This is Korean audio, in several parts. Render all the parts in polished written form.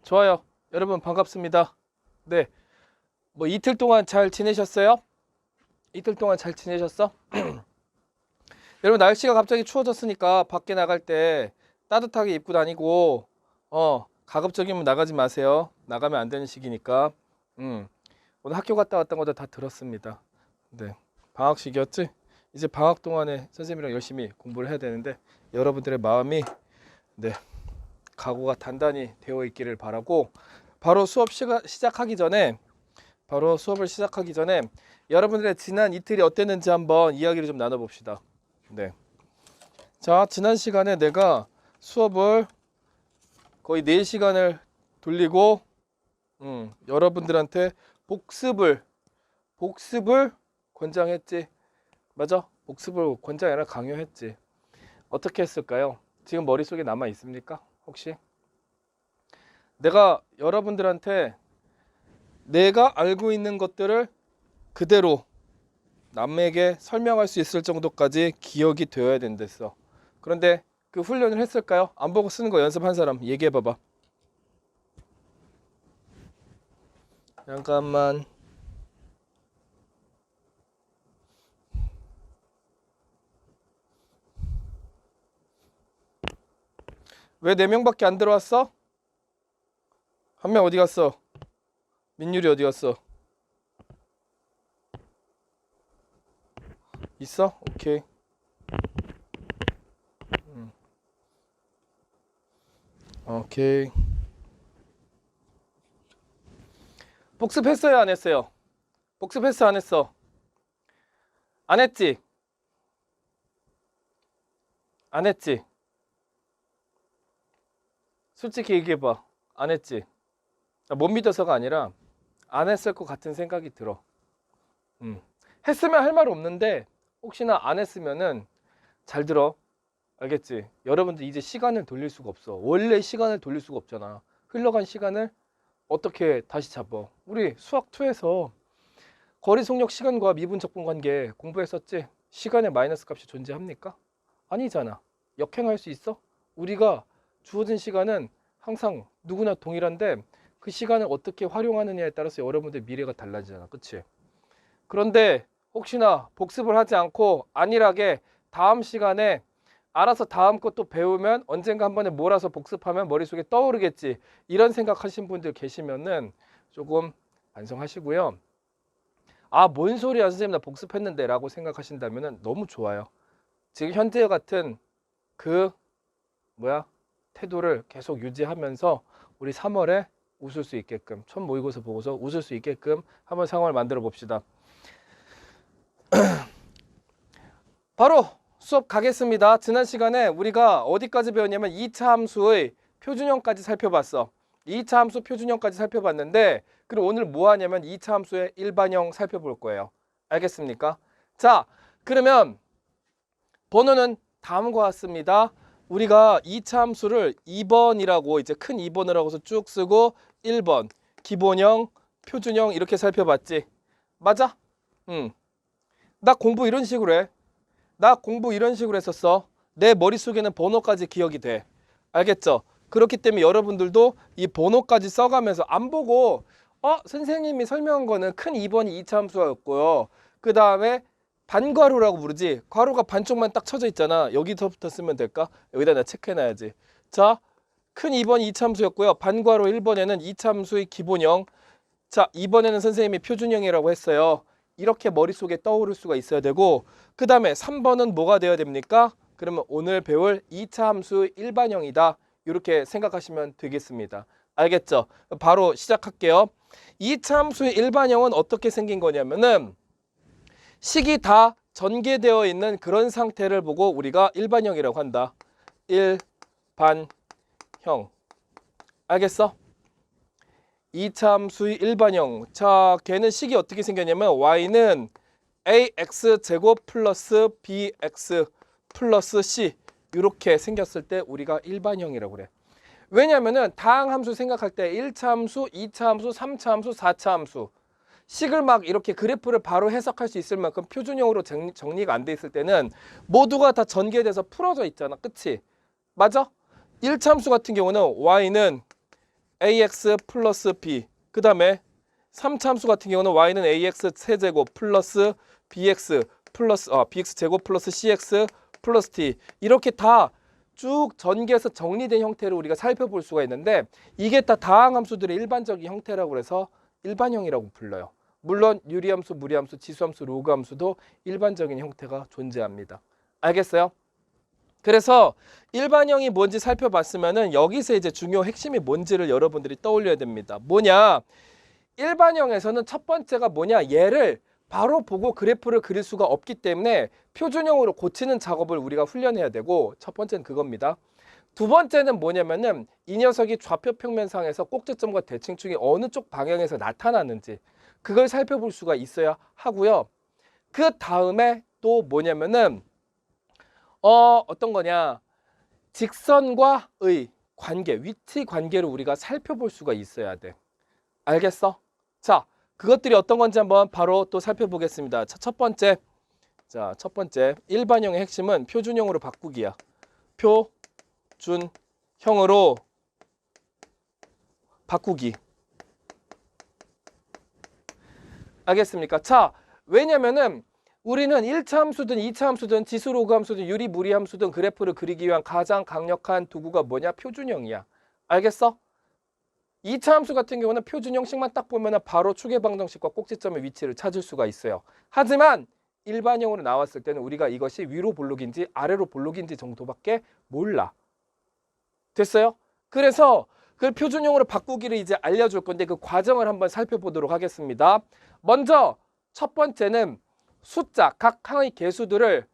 좋아요. 여러분 반갑습니다. 네, 뭐 이틀 동안 잘 지내셨어요? 이틀 동안 잘 지내셨어? 여러분 날씨가 갑자기 추워졌으니까 밖에 나갈 때 따뜻하게 입고 다니고 가급적이면 나가지 마세요. 나가면 안 되는 시기니까. 오늘 학교 갔다 왔던 것도 다 들었습니다. 네, 방학식이었지? 이제 방학 동안에 선생님이랑 열심히 공부를 해야 되는데 여러분들의 마음이 네, 각오가 단단히 되어 있기를 바라고 바로 시작하기 전에 바로 수업을 시작하기 전에 여러분들의 지난 이틀이 어땠는지 한번 이야기를 좀 나눠봅시다. 네. 자, 지난 시간에 내가 수업을 거의 4시간을 돌리고 여러분들한테 복습을 권장했지. 맞아? 복습을 권장이 아니라 강요했지. 어떻게 했을까요? 지금 머릿속에 남아 있습니까? 혹시? 내가 여러분들한테 내가 알고 있는 것들을 그대로 남에게 설명할 수 있을 정도까지 기억이 되어야 된댔어. 그런데 그 훈련을 했을까요? 안 보고 쓰는 거 연습한 사람 얘기해 봐봐. 잠깐만. 왜 4명밖에 안 들어왔어? 한 명 어디 갔어? 민율이 어디 갔어? 있어? 오케이. 오케이. 복습했어요, 안 했어요? 복습했어, 안 했어? 안 했지? 안 했지? 솔직히 얘기해봐. 안 했지? 못 믿어서가 아니라 안 했을 것 같은 생각이 들어. 했으면 할 말 없는데 혹시나 안 했으면은 잘 들어. 알겠지? 여러분들 이제 시간을 돌릴 수가 없어. 원래 시간을 돌릴 수가 없잖아. 흘러간 시간을 어떻게 다시 잡아? 우리 수학 2에서 거리 속력 시간과 미분 적분 관계 공부했었지? 시간의 마이너스 값이 존재합니까? 아니잖아. 역행할 수 있어? 우리가 주어진 시간은 항상 누구나 동일한데 그 시간을 어떻게 활용하느냐에 따라서 여러분들 미래가 달라지잖아. 그치? 그런데 혹시나 복습을 하지 않고 안일하게 다음 시간에 알아서 다음 것도 배우면 언젠가 한 번에 몰아서 복습하면 머릿속에 떠오르겠지. 이런 생각하신 분들 계시면은 조금 반성하시고요. 아, 뭔 소리야 선생님, 나 복습했는데 라고 생각하신다면은 너무 좋아요. 지금 현재 같은 그 태도를 계속 유지하면서 우리 3월에 웃을 수 있게끔, 첫 모의고사 보고서 웃을 수 있게끔 한번 상황을 만들어 봅시다. 바로 수업 가겠습니다. 지난 시간에 우리가 어디까지 배웠냐면 2차 함수의 표준형까지 살펴봤어. 2차 함수 표준형까지 살펴봤는데 그럼 오늘 뭐 하냐면 2차 함수의 일반형 살펴볼 거예요. 알겠습니까? 자, 그러면 번호는 다음과 같습니다. 우리가 2차 함수를 2번이라고 이제 큰 2번을 하고서 쭉 쓰고 1번, 기본형, 표준형 이렇게 살펴봤지. 맞아? 나 공부 이런 식으로 해. 나 공부 이런 식으로 했었어. 내 머릿속에는 번호까지 기억이 돼. 알겠죠? 그렇기 때문에 여러분들도 이 번호까지 써가면서 안 보고 선생님이 설명한 거는 큰 2번이 2차 함수였고요. 그 다음에 반괄호라고 부르지. 괄호가 반쪽만 딱 쳐져 있잖아. 여기서부터 쓰면 될까? 여기다 내가 체크해놔야지. 자, 큰 2번이 2차 함수였고요. 반괄호 1번에는 2차 함수의 기본형. 자, 2번에는 선생님이 표준형이라고 했어요. 이렇게 머릿속에 떠오를 수가 있어야 되고 그 다음에 3번은 뭐가 되어야 됩니까? 그러면 오늘 배울 2차 함수 일반형이다. 이렇게 생각하시면 되겠습니다. 알겠죠? 바로 시작할게요. 2차 함수의 일반형은 어떻게 생긴 거냐면은 식이 다 전개되어 있는 그런 상태를 보고 우리가 일반형이라고 한다. 일반형. 알겠어? 2차 함수의 일반형. 자, 걔는 식이 어떻게 생겼냐면 y는 ax 제곱 플러스 bx 플러스 c 이렇게 생겼을 때 우리가 일반형이라고 그래. 왜냐면은 다항 함수 생각할 때 1차 함수, 2차 함수, 3차 함수, 4차 함수 식을 막 이렇게 그래프를 바로 해석할 수 있을 만큼 표준형으로 정리가 안 돼 있을 때는 모두가 다 전개돼서 풀어져 있잖아. 그치? 맞아? 1차 함수 같은 경우는 y는 ax 플러스 b. 그 다음에 3차함수 같은 경우는 y는 ax 세제곱 플러스 bx 플러스 bx 제곱 플러스 cx 플러스 t. 이렇게 다 쭉 전개해서 정리된 형태를 우리가 살펴볼 수가 있는데 이게 다 다항함수들의 일반적인 형태라고 해서 일반형이라고 불러요. 물론 유리함수, 무리함수, 지수함수, 로그함수도 일반적인 형태가 존재합니다. 알겠어요? 그래서 일반형이 뭔지 살펴봤으면은 여기서 이제 중요 핵심이 뭔지를 여러분들이 떠올려야 됩니다. 뭐냐? 일반형에서는 첫 번째가 뭐냐? 얘를 바로 보고 그래프를 그릴 수가 없기 때문에 표준형으로 고치는 작업을 우리가 훈련해야 되고 첫 번째는 그겁니다. 두 번째는 뭐냐면은 이 녀석이 좌표 평면상에서 꼭지점과 대칭축이 어느 쪽 방향에서 나타나는지 그걸 살펴볼 수가 있어야 하고요. 그 다음에 또 뭐냐면은 어떤 거냐? 직선과의 관계, 위치 관계를 우리가 살펴볼 수가 있어야 돼. 알겠어? 자, 그것들이 어떤 건지 한번 바로 또 살펴보겠습니다. 자, 첫 번째 일반형의 핵심은 표준형으로 바꾸기야. 표준형으로 바꾸기. 알겠습니까? 자, 왜냐면은 우리는 1차 함수든 2차 함수든 지수 로그 함수든 유리 무리 함수든 그래프를 그리기 위한 가장 강력한 도구가 뭐냐? 표준형이야. 알겠어? 2차 함수 같은 경우는 표준형식만 딱 보면 바로 축의 방정식과 꼭지점의 위치를 찾을 수가 있어요. 하지만 일반형으로 나왔을 때는 우리가 이것이 위로 볼록인지 아래로 볼록인지 정도밖에 몰라. 됐어요? 그래서 그 표준형으로 바꾸기를 이제 알려줄 건데 그 과정을 한번 살펴보도록 하겠습니다. 먼저 첫 번째는 숫자, 각 항의 개수들을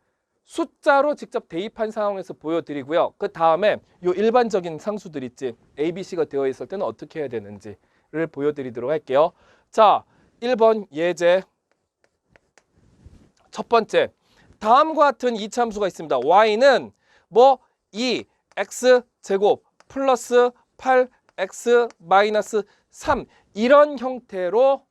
숫자로 직접 대입한 상황에서 보여드리고요. 그 다음에 요 일반적인 상수들 있지, A, B, C가 되어 있을 때는 어떻게 해야 되는지를 보여드리도록 할게요. 자, 1번 예제. 첫 번째, 다음과 같은 이차함수가 있습니다. y는 뭐 2x 제곱 플러스 8x 마이너스 3 이런 형태로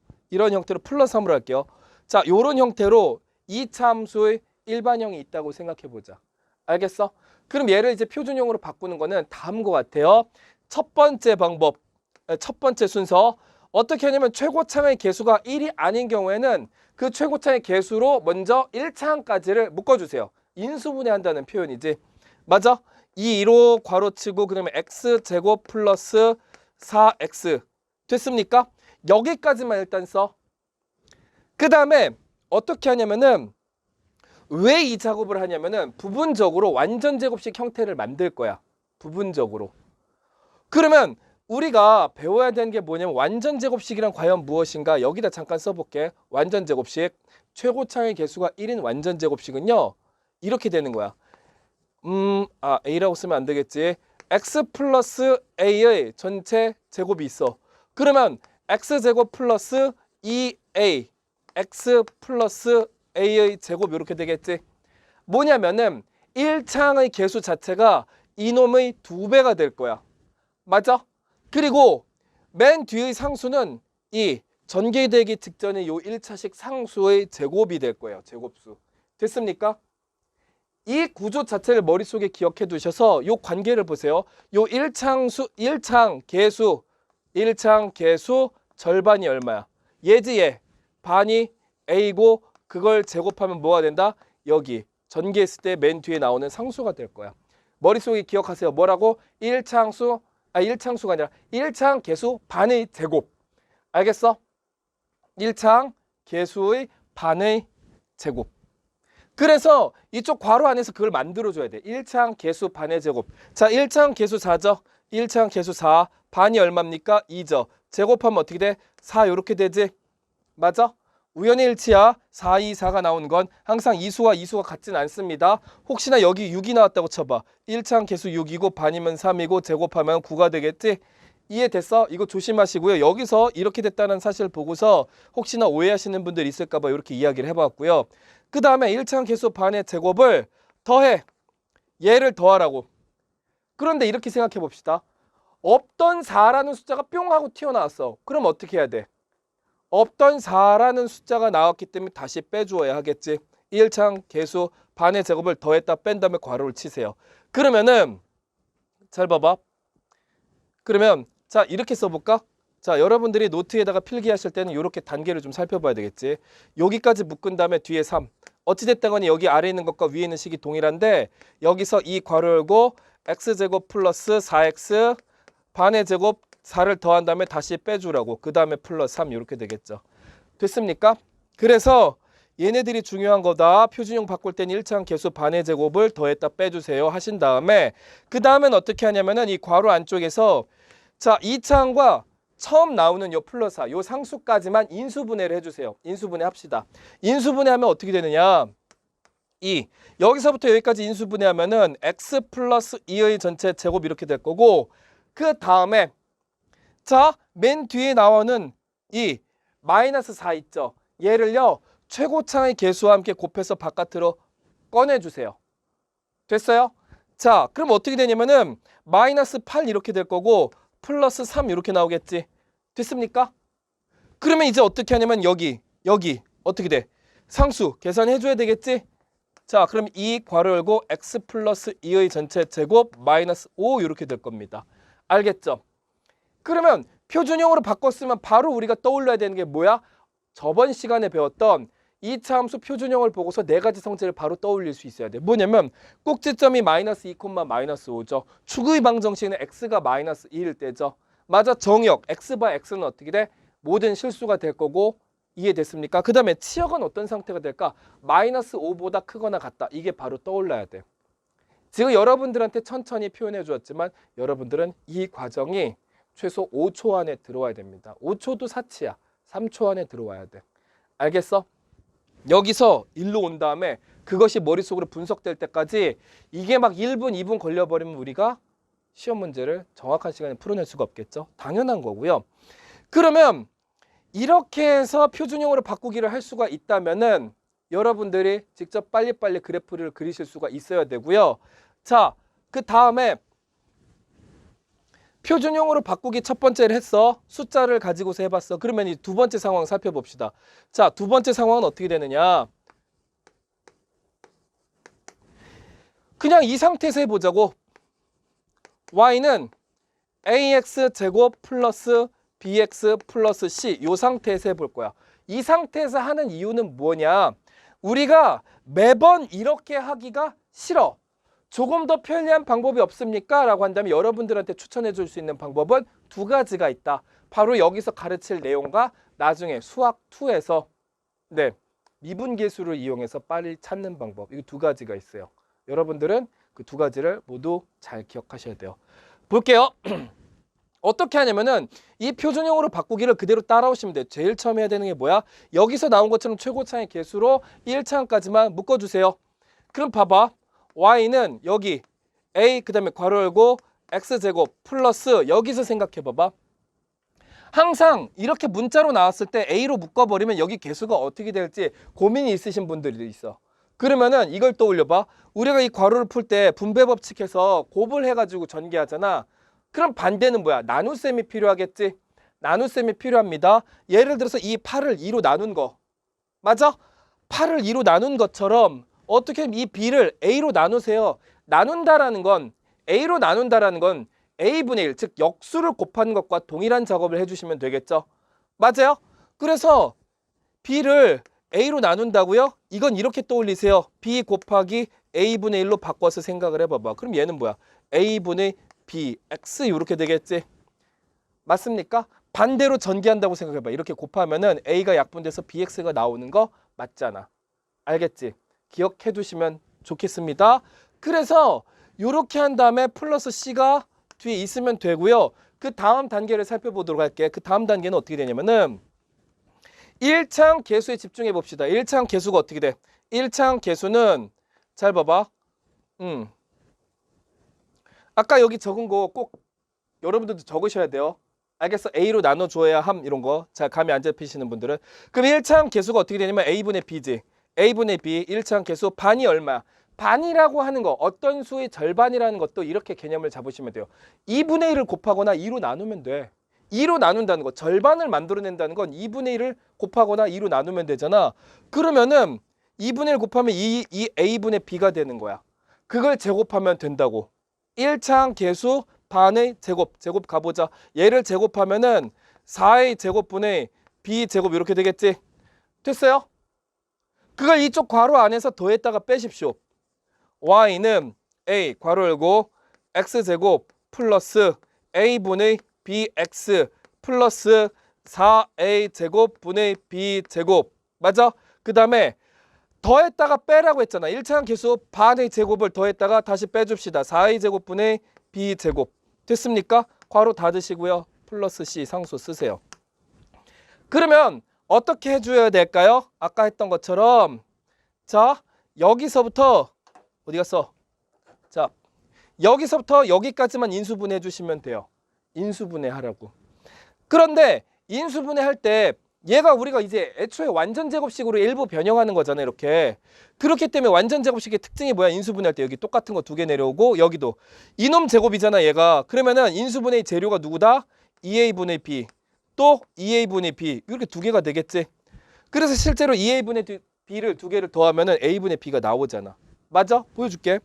플러스 3으로 할게요. 자, 요런 형태로 이차함수의 일반형이 있다고 생각해 보자. 알겠어? 그럼 얘를 이제 표준형으로 바꾸는 거는 다음과 같아요. 첫 번째 방법, 첫 번째 순서 어떻게 하냐면 최고차항의 개수가 1이 아닌 경우에는 그 최고차항의 개수로 먼저 1차항까지를 묶어주세요. 인수분해한다는 표현이지. 맞아? 이 2로 괄호치고 그다음에 x제곱 플러스 4x 됐습니까? 여기까지만 일단 써. 그 다음에 어떻게 하냐면은 왜 이 작업을 하냐면은 부분적으로 완전 제곱식 형태를 만들 거야. 부분적으로. 그러면 우리가 배워야 되는 게 뭐냐면 완전 제곱식이란 과연 무엇인가? 여기다 잠깐 써볼게. 완전 제곱식. 최고차항의 개수가 1인 완전 제곱식은요. 이렇게 되는 거야. A라고 쓰면 안 되겠지. X 플러스 A의 전체 제곱이 있어. 그러면 X제곱 플러스 2A X 플러스 A의 제곱 이렇게 되겠지. 뭐냐면은 1차항의 개수 자체가 이놈의 2배가 될 거야. 맞아? 그리고 맨 뒤의 상수는 이 전개되기 직전에 요 1차식 상수의 제곱이 될 거예요. 제곱수. 됐습니까? 이 구조 자체를 머릿속에 기억해 두셔서 요 관계를 보세요. 요 1창 개수 절반이 얼마야? 얘지 얘. 반이 A고 그걸 제곱하면 뭐가 된다? 여기 전개했을 때 맨 뒤에 나오는 상수가 될 거야. 머릿속에 기억하세요. 뭐라고? 1창수가 아니라 1창 개수 반의 제곱. 알겠어? 1창 개수의 반의 제곱. 그래서 이쪽 괄호 안에서 그걸 만들어줘야 돼. 1창 개수 반의 제곱. 자, 1창 개수 4죠. 1창 개수 4. 반이 얼마입니까? 2죠. 제곱하면 어떻게 돼? 4 이렇게 되지? 맞아? 우연의 일치야. 4, 2, 4가 나오는 건 항상 이수와 같진 않습니다. 혹시나 여기 6이 나왔다고 쳐봐. 1창 개수 6이고 반이면 3이고 제곱하면 9가 되겠지? 이해됐어? 이거 조심하시고요. 여기서 이렇게 됐다는 사실을 보고서 혹시나 오해하시는 분들 있을까 봐 이렇게 이야기를 해봤고요. 그 다음에 1창 개수 반의 제곱을 더해. 얘를 더하라고. 그런데 이렇게 생각해 봅시다. 없던 4라는 숫자가 뿅 하고 튀어나왔어. 그럼 어떻게 해야 돼? 없던 4라는 숫자가 나왔기 때문에 다시 빼주어야 하겠지. 1창 개수 반의 제곱을 더했다 뺀 다음에 괄호를 치세요. 그러면은 잘 봐봐. 그러면 자, 이렇게 써볼까? 자, 여러분들이 노트에다가 필기하실 때는 이렇게 단계를 좀 살펴봐야 되겠지. 여기까지 묶은 다음에 뒤에 3. 어찌됐든 간에 여기 아래에 있는 것과 위에 있는 식이 동일한데 여기서 이 괄호 열고 x제곱 플러스 4x 반의 제곱 4를 더한 다음에 다시 빼주라고. 그 다음에 플러스 3 이렇게 되겠죠. 됐습니까? 그래서 얘네들이 중요한 거다. 표준형 바꿀 땐 1차항 계수 반의 제곱을 더했다 빼주세요 하신 다음에 그 다음엔 어떻게 하냐면은 이 괄호 안쪽에서 자 2차항과 처음 나오는 요 플러스 4, 요 상수까지만 인수분해를 해주세요. 인수분해 합시다. 인수분해하면 어떻게 되느냐? 여기서부터 여기까지 인수분해하면은 x 플러스 2의 전체 제곱 이렇게 될 거고 그 다음에 자 맨 뒤에 나오는 이 마이너스 4 있죠? 얘를요 최고차의 개수와 함께 곱해서 바깥으로 꺼내주세요. 됐어요? 자 그럼 어떻게 되냐면은 마이너스 8 이렇게 될 거고 플러스 3 이렇게 나오겠지. 됐습니까? 그러면 이제 어떻게 하냐면 여기 어떻게 돼? 상수 계산해 줘야 되겠지? 자 그럼 이 괄호 열고 x 플러스 2의 전체 제곱 마이너스 5 이렇게 될 겁니다. 알겠죠? 그러면 표준형으로 바꿨으면 바로 우리가 떠올려야 되는 게 뭐야? 저번 시간에 배웠던 2차 함수 표준형을 보고서 네 가지 성질을 바로 떠올릴 수 있어야 돼. 뭐냐면 꼭지점이 마이너스 2, 마이너스 5죠. 축의 방정식은 x가 마이너스 2일 때죠. 맞아. 정역 x 바 x는 어떻게 돼? 모든 실수가 될 거고 이해됐습니까? 그 다음에 치역은 어떤 상태가 될까? 마이너스 5보다 크거나 같다. 이게 바로 떠올라야 돼. 지금 여러분들한테 천천히 표현해 주었지만 여러분들은 이 과정이 최소 5초 안에 들어와야 됩니다. 5초도 사치야. 3초 안에 들어와야 돼. 알겠어? 여기서 일로 온 다음에 그것이 머릿속으로 분석될 때까지 이게 막 1분, 2분 걸려버리면 우리가 시험 문제를 정확한 시간에 풀어낼 수가 없겠죠. 당연한 거고요. 그러면 이렇게 해서 표준형으로 바꾸기를 할 수가 있다면은 여러분들이 직접 빨리빨리 그래프를 그리실 수가 있어야 되고요. 자, 그 다음에 표준형으로 바꾸기 첫 번째를 했어. 숫자를 가지고서 해봤어. 그러면 이 두 번째 상황 살펴봅시다. 자, 두 번째 상황은 어떻게 되느냐. 그냥 이 상태에서 해보자고. y는 ax 제곱 플러스 bx 플러스 c 이 상태에서 해볼 거야. 이 상태에서 하는 이유는 뭐냐. 우리가 매번 이렇게 하기가 싫어. 조금 더 편리한 방법이 없습니까? 라고 한다면 여러분들한테 추천해 줄 수 있는 방법은 두 가지가 있다. 바로 여기서 가르칠 내용과 나중에 수학 2에서 미분계수를 이용해서 빨리 찾는 방법. 이 두 가지가 있어요. 여러분들은 그 두 가지를 모두 잘 기억하셔야 돼요. 볼게요. 어떻게 하냐면은 이 표준형으로 바꾸기를 그대로 따라오시면 돼요. 제일 처음 해야 되는 게 뭐야? 여기서 나온 것처럼 최고차의 개수로 1차항까지만 묶어주세요. 그럼 봐봐. y는 여기 a 그 다음에 괄호 열고 x제곱 플러스 여기서 생각해 봐봐. 항상 이렇게 문자로 나왔을 때 a로 묶어버리면 여기 개수가 어떻게 될지 고민이 있으신 분들이 있어. 그러면은 이걸 떠올려 봐. 우리가 이 괄호를 풀 때 분배 법칙해서 곱을 해가지고 전개하잖아. 그럼 반대는 뭐야? 나눗셈이 필요하겠지? 나눗셈이 필요합니다. 예를 들어서 이 8을 2로 나눈 거. 맞아? 8을 2로 나눈 것처럼 어떻게 이 b를 a로 나누세요. 나눈다라는 건 a로 나눈다라는 건 a분의 1, 즉 역수를 곱하는 것과 동일한 작업을 해주시면 되겠죠. 맞아요? 그래서 b를 a로 나눈다고요? 이건 이렇게 떠올리세요. b 곱하기 a분의 1로 바꿔서 생각을 해봐봐. 그럼 얘는 뭐야? a분의 b, x 이렇게 되겠지. 맞습니까? 반대로 전개한다고 생각해봐. 이렇게 곱하면은 a가 약분돼서 bx가 나오는 거 맞잖아. 알겠지? 기억해 두시면 좋겠습니다. 그래서 이렇게 한 다음에 플러스 c가 뒤에 있으면 되고요. 그 다음 단계를 살펴보도록 할게. 그 다음 단계는 어떻게 되냐면은 1차항 개수에 집중해 봅시다. 1차항 개수가 어떻게 돼? 1차항 개수는 잘 봐봐. 아까 여기 적은 거 꼭 여러분들도 적으셔야 돼요. 알겠어? a로 나눠줘야 함 이런 거. 잘 감이 안 잡히시는 분들은. 그럼 1차항 개수가 어떻게 되냐면 a분의 b지. a분의 b 1차항 개수 반이 얼마야? 반이라고 하는 거 어떤 수의 절반이라는 것도 이렇게 개념을 잡으시면 돼요. 2분의 1을 곱하거나 2로 나누면 돼. 2로 나눈다는 거 절반을 만들어낸다는 건 2분의 1을 곱하거나 2로 나누면 되잖아. 그러면은 2분의 1 곱하면 2a분의 b가 되는 거야. 그걸 제곱하면 된다고. 1차항 개수 반의 제곱 가보자. 얘를 제곱하면은 4a 제곱분의 b 제곱 이렇게 되겠지. 됐어요? 그걸 이쪽 괄호 안에서 더했다가 빼십시오. y는 a 괄호 열고 x제곱 플러스 a분의 bx 플러스 4a 제곱분의 b 제곱. 맞아? 그 다음에 더했다가 빼라고 했잖아. 1차항 계수 반의 제곱을 더했다가 다시 빼줍시다. 4a 제곱분의 b 제곱. 됐습니까? 괄호 닫으시고요. 플러스 c 상수 쓰세요. 그러면 어떻게 해줘야 될까요? 아까 했던 것처럼 자 여기서부터 어디 갔어? 자 여기서부터 여기까지만 인수분해 해주시면 돼요. 인수분해 하라고. 그런데 인수분해 할 때 얘가 우리가 이제 애초에 완전 제곱식으로 일부 변형하는 거잖아요. 이렇게. 그렇기 때문에 완전 제곱식의 특징이 뭐야? 인수분해할 때 여기 똑같은 거 두 개 내려오고 여기도 이놈 제곱이잖아 얘가. 그러면은 인수분해의 재료가 누구다? 2a분의 b 또 2a분의 b 이렇게 두 개가 되겠지. 그래서 실제로 2a분의 b를 두 개를 더하면은 a분의 b가 나오잖아. 맞아? 보여줄게.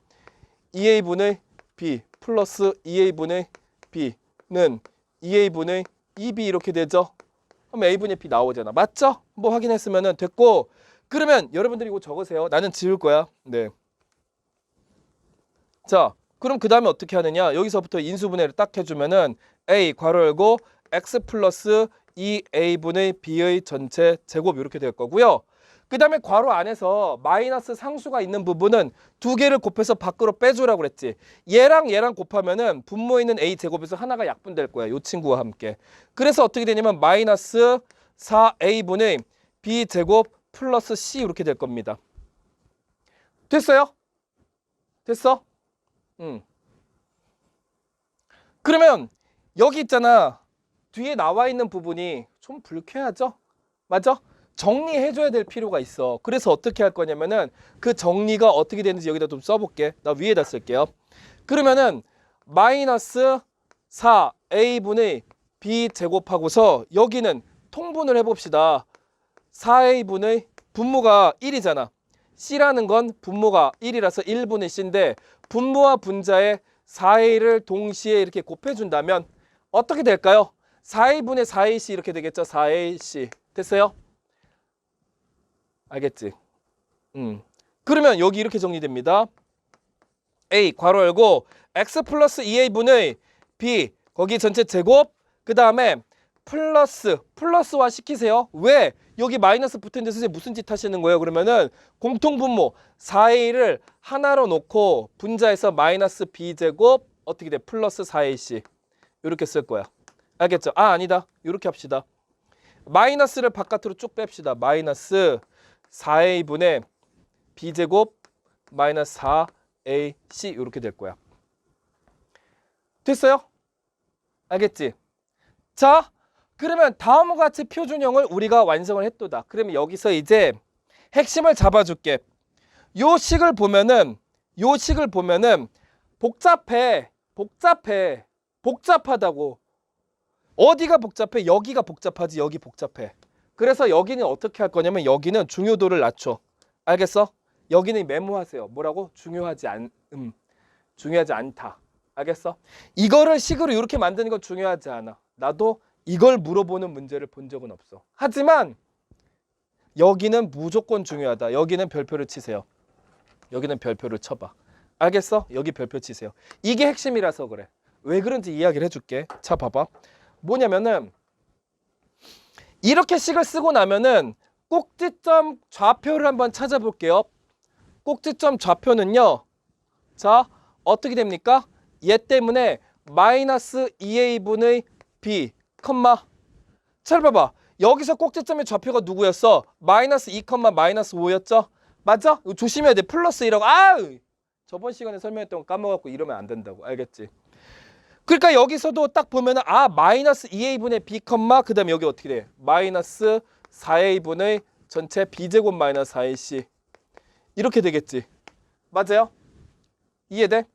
2a분의 b 플러스 2a분의 b는 2a분의 2b 이렇게 되죠. 그럼 a분의 b 나오잖아. 맞죠? 뭐 확인했으면 됐고. 그러면 여러분들이 이거 적으세요. 나는 지울 거야. 네. 자, 그럼 그 다음에 어떻게 하느냐? 여기서부터 인수분해를 딱 해주면은 a 괄호 열고 x 플러스 2a분의 b의 전체 제곱 이렇게 될 거고요. 그 다음에 괄호 안에서 마이너스 상수가 있는 부분은 두 개를 곱해서 밖으로 빼주라고 그랬지. 얘랑 얘랑 곱하면은 분모에 있는 a 제곱에서 하나가 약분될 거야. 이 친구와 함께. 그래서 어떻게 되냐면 마이너스 4a분의 b 제곱 플러스 c 이렇게 될 겁니다. 됐어요? 됐어? 그러면 여기 있잖아. 뒤에 나와 있는 부분이 좀 불쾌하죠? 맞아? 정리해줘야 될 필요가 있어. 그래서 어떻게 할 거냐면은 그 정리가 어떻게 되는지 여기다 좀 써볼게. 나 위에다 쓸게요. 그러면은 마이너스 4a분의 b 제곱하고서 여기는 통분을 해봅시다. 4a분의 분모가 1이잖아. c라는 건 분모가 1이라서 1분의 c인데 분모와 분자에 4a를 동시에 이렇게 곱해준다면 어떻게 될까요? 4a분의 4ac 이렇게 되겠죠. 4ac. 됐어요? 알겠지? 그러면 여기 이렇게 정리됩니다. a 괄호 열고 x 플러스 2a분의 b 거기 전체 제곱 그 다음에 플러스와 시키세요. 왜? 여기 마이너스 붙었는데 선생님 무슨 짓 하시는 거예요? 그러면은 공통분모 4a를 하나로 놓고 분자에서 마이너스 b제곱 어떻게 돼? 플러스 4ac 이렇게 쓸 거야. 알겠죠? 아 아니다. 이렇게 합시다. 마이너스를 바깥으로 쭉 뺍시다. 마이너스 4a분의 b제곱 마이너스 4ac 이렇게 될 거야. 됐어요? 알겠지? 자, 그러면 다음과 같이 표준형을 우리가 완성을 했도다. 그러면 여기서 이제 핵심을 잡아줄게. 요 식을 보면은 복잡하다고. 어디가 복잡해? 여기가 복잡하지. 여기 복잡해. 그래서 여기는 어떻게 할 거냐면 여기는 중요도를 낮춰. 알겠어? 여기는 메모하세요. 뭐라고? 중요하지 않다. 알겠어? 이거를 식으로 이렇게 만드는 건 중요하지 않아. 나도 이걸 물어보는 문제를 본 적은 없어. 하지만 여기는 무조건 중요하다. 여기는 별표를 치세요. 여기는 별표를 쳐봐. 알겠어? 여기 별표 치세요. 이게 핵심이라서 그래. 왜 그런지 이야기를 해줄게. 자, 봐봐. 뭐냐면은 이렇게 식을 쓰고 나면은 꼭지점 좌표를 한번 찾아볼게요. 꼭지점 좌표는요. 자, 어떻게 됩니까? 얘 때문에 마이너스 2a분의 b, 잘 봐봐. 여기서 꼭지점의 좌표가 누구였어? 마이너스 2, 마이너스 5였죠? 맞아? 이거 조심해야 돼. 플러스 1하고 저번 시간에 설명했던 거 까먹었고 이러면 안 된다고. 알겠지? 그러니까 여기서도 딱 보면은 마이너스 2a분의 b, 그 다음에 여기 어떻게 돼? 마이너스 4a분의 전체 b제곱 마이너스 4ac 이렇게 되겠지. 맞아요? 이해돼?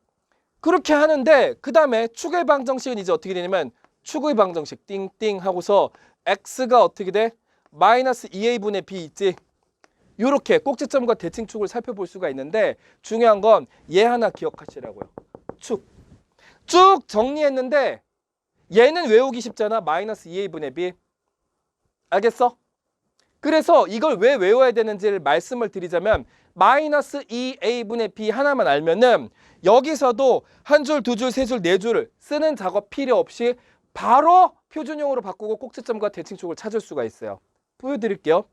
그렇게 하는데 그 다음에 축의 방정식은 이제 어떻게 되냐면 축의 방정식 띵띵 하고서 x가 어떻게 돼? 마이너스 2a분의 b 있지? 요렇게 꼭지점과 대칭축을 살펴볼 수가 있는데 중요한 건 얘 하나 기억하시라고요. 축. 쭉 정리했는데 얘는 외우기 쉽잖아. 마이너스 2a분의 b. 알겠어? 그래서 이걸 왜 외워야 되는지를 말씀을 드리자면 마이너스 2a분의 b 하나만 알면은 여기서도 한 줄, 두 줄, 세 줄, 네 줄을 쓰는 작업 필요 없이 바로 표준형으로 바꾸고 꼭지점과 대칭축을 찾을 수가 있어요. 보여드릴게요.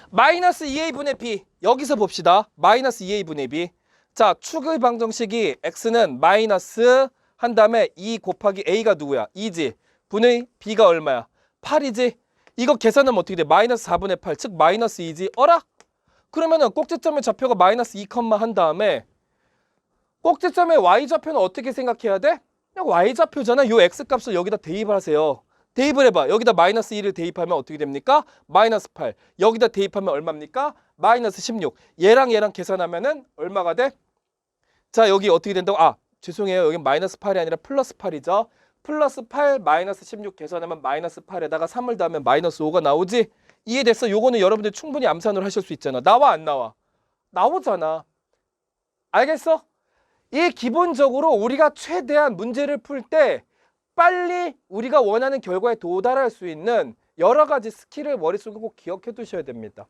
마이너스 2a분의 b 여기서 봅시다. 마이너스 2a분의 b. 자, 축의 방정식이 x는 마이너스 한 다음에 2 곱하기 a가 누구야? 2지. 분의 b가 얼마야? 8이지. 이거 계산하면 어떻게 돼? 마이너스 4분의 8, 즉 마이너스 2지. 어라? 그러면은 꼭지점의 좌표가 마이너스 2, 한 다음에 꼭지점의 y좌표는 어떻게 생각해야 돼? 그냥 y좌표잖아. 요 x값을 여기다 대입을 하세요. 대입을 해봐. 여기다 마이너스 2를 대입하면 어떻게 됩니까? 마이너스 8. 여기다 대입하면 얼마입니까? 마이너스 16. 얘랑 계산하면은 얼마가 돼? 자, 여기 어떻게 된다고? 아, 죄송해요. 여기 마이너스 8이 아니라 플러스 8이죠. 플러스 8 마이너스 16 계산하면 마이너스 8에다가 3을 더하면 마이너스 5가 나오지? 이해됐어? 요거는 여러분들 충분히 암산으로 하실 수 있잖아. 나와 안 나와? 나오잖아. 알겠어? 이 기본적으로 우리가 최대한 문제를 풀 때 빨리 우리가 원하는 결과에 도달할 수 있는 여러 가지 스킬을 머릿속에 꼭 기억해 두셔야 됩니다.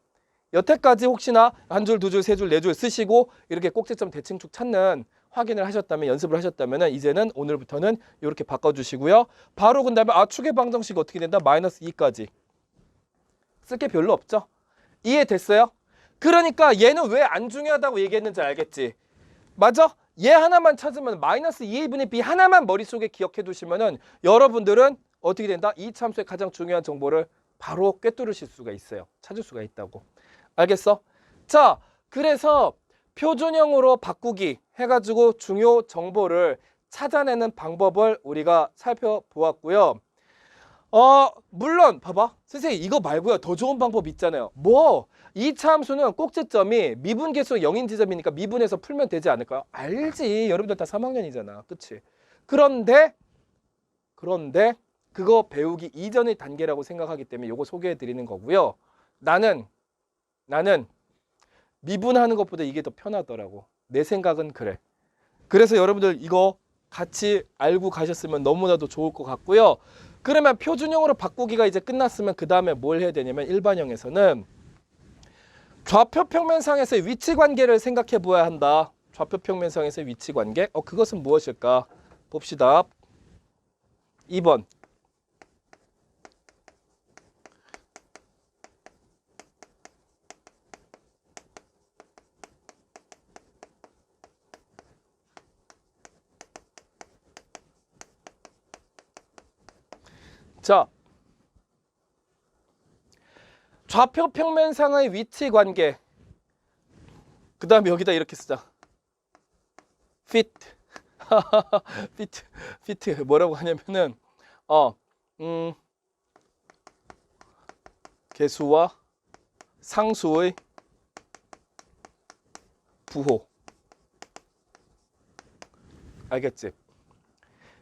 여태까지 혹시나 한 줄, 두 줄, 세 줄, 네 줄 쓰시고 이렇게 꼭지점 대칭축 찾는 확인을 하셨다면, 연습을 하셨다면 이제는 오늘부터는 이렇게 바꿔주시고요. 바로 그 다음에 축의 방정식 어떻게 된다? 마이너스 2까지. 쓸 게 별로 없죠? 이해됐어요? 그러니까 얘는 왜 안 중요하다고 얘기했는지 알겠지? 맞아? 얘 하나만 찾으면 마이너스 2a분의 b 하나만 머릿속에 기억해 두시면은 여러분들은 어떻게 된다? 이 참수의 가장 중요한 정보를 바로 꿰뚫으실 수가 있어요. 찾을 수가 있다고. 알겠어? 자, 그래서 표준형으로 바꾸기 해가지고 중요 정보를 찾아내는 방법을 우리가 살펴보았고요. 물론 봐봐. 선생님 이거 말고요. 더 좋은 방법 있잖아요. 뭐? 이 함수는 꼭지점이 미분계수 0인 지점이니까 미분해서 풀면 되지 않을까요? 알지. 여러분들 다 3학년이잖아. 그치? 그런데 그거 배우기 이전의 단계라고 생각하기 때문에 이거 소개해 드리는 거고요. 나는 미분하는 것보다 이게 더 편하더라고. 내 생각은 그래. 그래서 여러분들 이거 같이 알고 가셨으면 너무나도 좋을 것 같고요. 그러면 표준형으로 바꾸기가 이제 끝났으면 그 다음에 뭘 해야 되냐면 일반형에서는 좌표 평면상에서의 위치 관계를 생각해 보아야 한다. 좌표 평면상에서의 위치 관계. 그것은 무엇일까? 봅시다. 2번. 자, 좌표 평면상의 위치 관계. 그 다음에 여기다 이렇게 쓰자. fit. fit. 뭐라고 하냐면은 개수와 상수의 부호. 알겠지?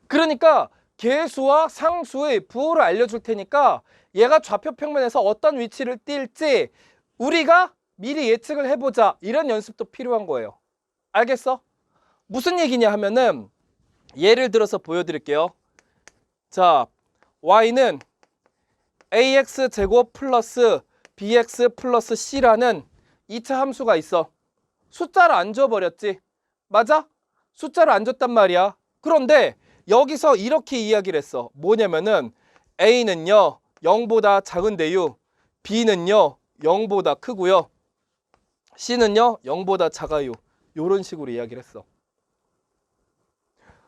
그러니까 개수와 상수의 부호를 알려줄 테니까 얘가 좌표 평면에서 어떤 위치를 띌지 우리가 미리 예측을 해보자. 이런 연습도 필요한 거예요. 알겠어? 무슨 얘기냐 하면은 예를 들어서 보여드릴게요. 자, y는 ax제곱 플러스 bx 플러스 c라는 2차 함수가 있어. 숫자를 안 줘버렸지. 맞아? 숫자를 안 줬단 말이야. 그런데 여기서 이렇게 이야기를 했어. 뭐냐면은 a는요 0보다 작은데요, b는요 0보다 크고요, c는요 0보다 작아요. 이런 식으로 이야기를 했어.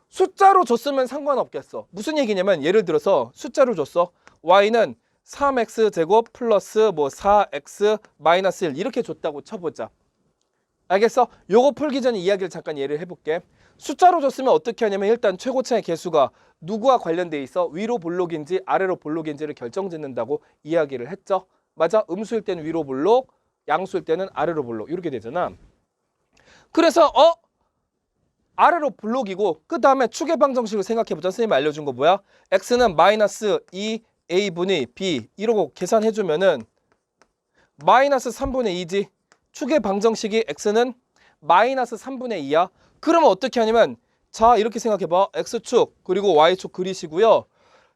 숫자로 줬으면 상관없겠어. 무슨 얘기냐면 예를 들어서 숫자로 줬어. y는 3x제곱 플러스 4x 마이너스 1 이렇게 줬다고 쳐보자. 알겠어? 요거 풀기 전에 이야기를 잠깐 예를 해볼게. 숫자로 줬으면 어떻게 하냐면 일단 최고차의 개수가 누구와 관련돼 있어? 위로 볼록인지 아래로 볼록인지를 결정짓는다고 이야기를 했죠. 맞아? 음수일 때는 위로 볼록, 양수일 때는 아래로 볼록 이렇게 되잖아. 그래서 아래로 볼록이고 그 다음에 축의 방정식을 생각해보자. 선생님이 알려준 거 뭐야? x는 마이너스 2a분의 b 이러고 계산해주면은 마이너스 3분의 2지. 축의 방정식이 x는 마이너스 3분의 2야. 그러면 어떻게 하냐면 자, 이렇게 생각해봐. x축 그리고 y축 그리시고요.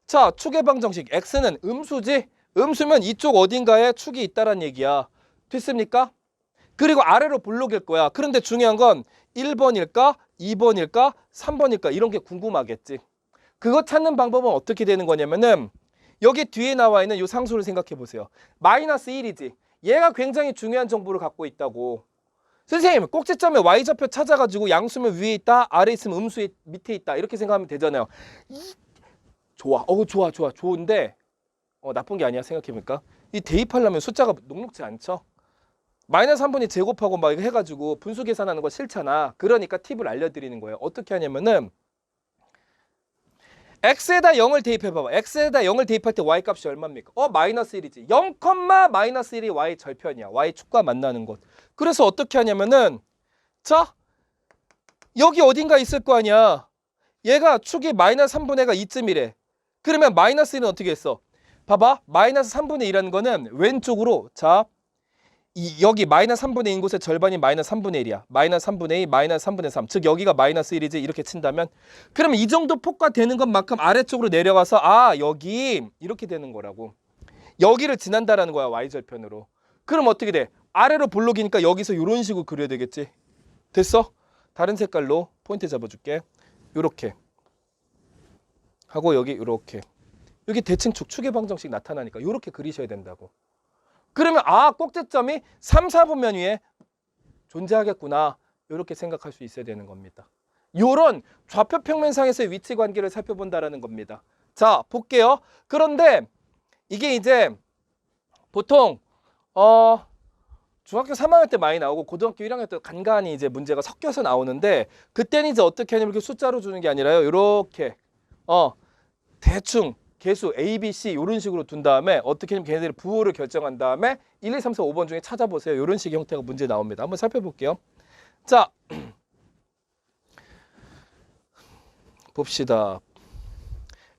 자, 축의 방정식 x는 음수지? 음수면 이쪽 어딘가에 축이 있다란 얘기야. 됐습니까? 그리고 아래로 볼록일 거야. 그런데 중요한 건 1번일까? 2번일까? 3번일까? 이런 게 궁금하겠지. 그거 찾는 방법은 어떻게 되는 거냐면은 여기 뒤에 나와 있는 이 상수를 생각해 보세요. 마이너스 1이지. 얘가 굉장히 중요한 정보를 갖고 있다고. 선생님, 꼭지점에 y좌표 찾아가지고 양수면 위에 있다, 아래 있으면 음수 밑에 있다 이렇게 생각하면 되잖아요. 좋아. 좋은데 나쁜 게 아니야. 생각해보니까 이 대입하려면 숫자가 녹록지 않죠. 마이너스 3분의 제곱하고 막 이거 해가지고 분수 계산하는 거 싫잖아. 그러니까 팁을 알려드리는 거예요. 어떻게 하냐면은 x에다 0을 대입해봐봐. x에다 0을 대입할 때 y값이 얼마입니까? 마이너스 1이지. 0, 마이너스 1이 y 절편이야. y축과 만나는 곳. 그래서 어떻게 하냐면은 자, 여기 어딘가 있을 거 아니야. 얘가 축이 마이너스 3분의 1가 이쯤이래. 그러면 마이너스 1은 어떻게 했어? 봐봐. 마이너스 3분의 1이라는 거는 왼쪽으로 자, 여기 마이너스 3분의 1인 곳의 절반이 마이너스 3분의 1이야. 마이너스 3분의 2, 마이너스 3분의 3. 즉 여기가 마이너스 1이지. 이렇게 친다면 그러면 이 정도 폭과 되는 것만큼 아래쪽으로 내려가서 여기 이렇게 되는 거라고. 여기를 지난다라는 거야. y절편으로. 그럼 어떻게 돼? 아래로 볼록이니까 여기서 이런 식으로 그려야 되겠지. 됐어? 다른 색깔로 포인트 잡아줄게. 요렇게 하고 여기 요렇게. 여기 대칭축 축의 방정식 나타나니까 요렇게 그리셔야 된다고. 그러면 꼭지점이 3, 4분면 위에 존재하겠구나. 이렇게 생각할 수 있어야 되는 겁니다. 요런 좌표 평면상에서의 위치 관계를 살펴본다라는 겁니다. 자, 볼게요. 그런데 이게 이제 보통 중학교 3학년 때 많이 나오고 고등학교 1학년 때 간간히 이제 문제가 섞여서 나오는데 그때는 이제 어떻게 하냐면 이렇게 숫자로 주는 게 아니라요. 이렇게 대충 개수 A, B, C 이런 식으로 둔 다음에 어떻게 하면 걔네들의 부호를 결정한 다음에 1, 2, 3, 4, 5번 중에 찾아보세요. 이런 식의 형태가 문제 나옵니다. 한번 살펴볼게요. 자, 봅시다.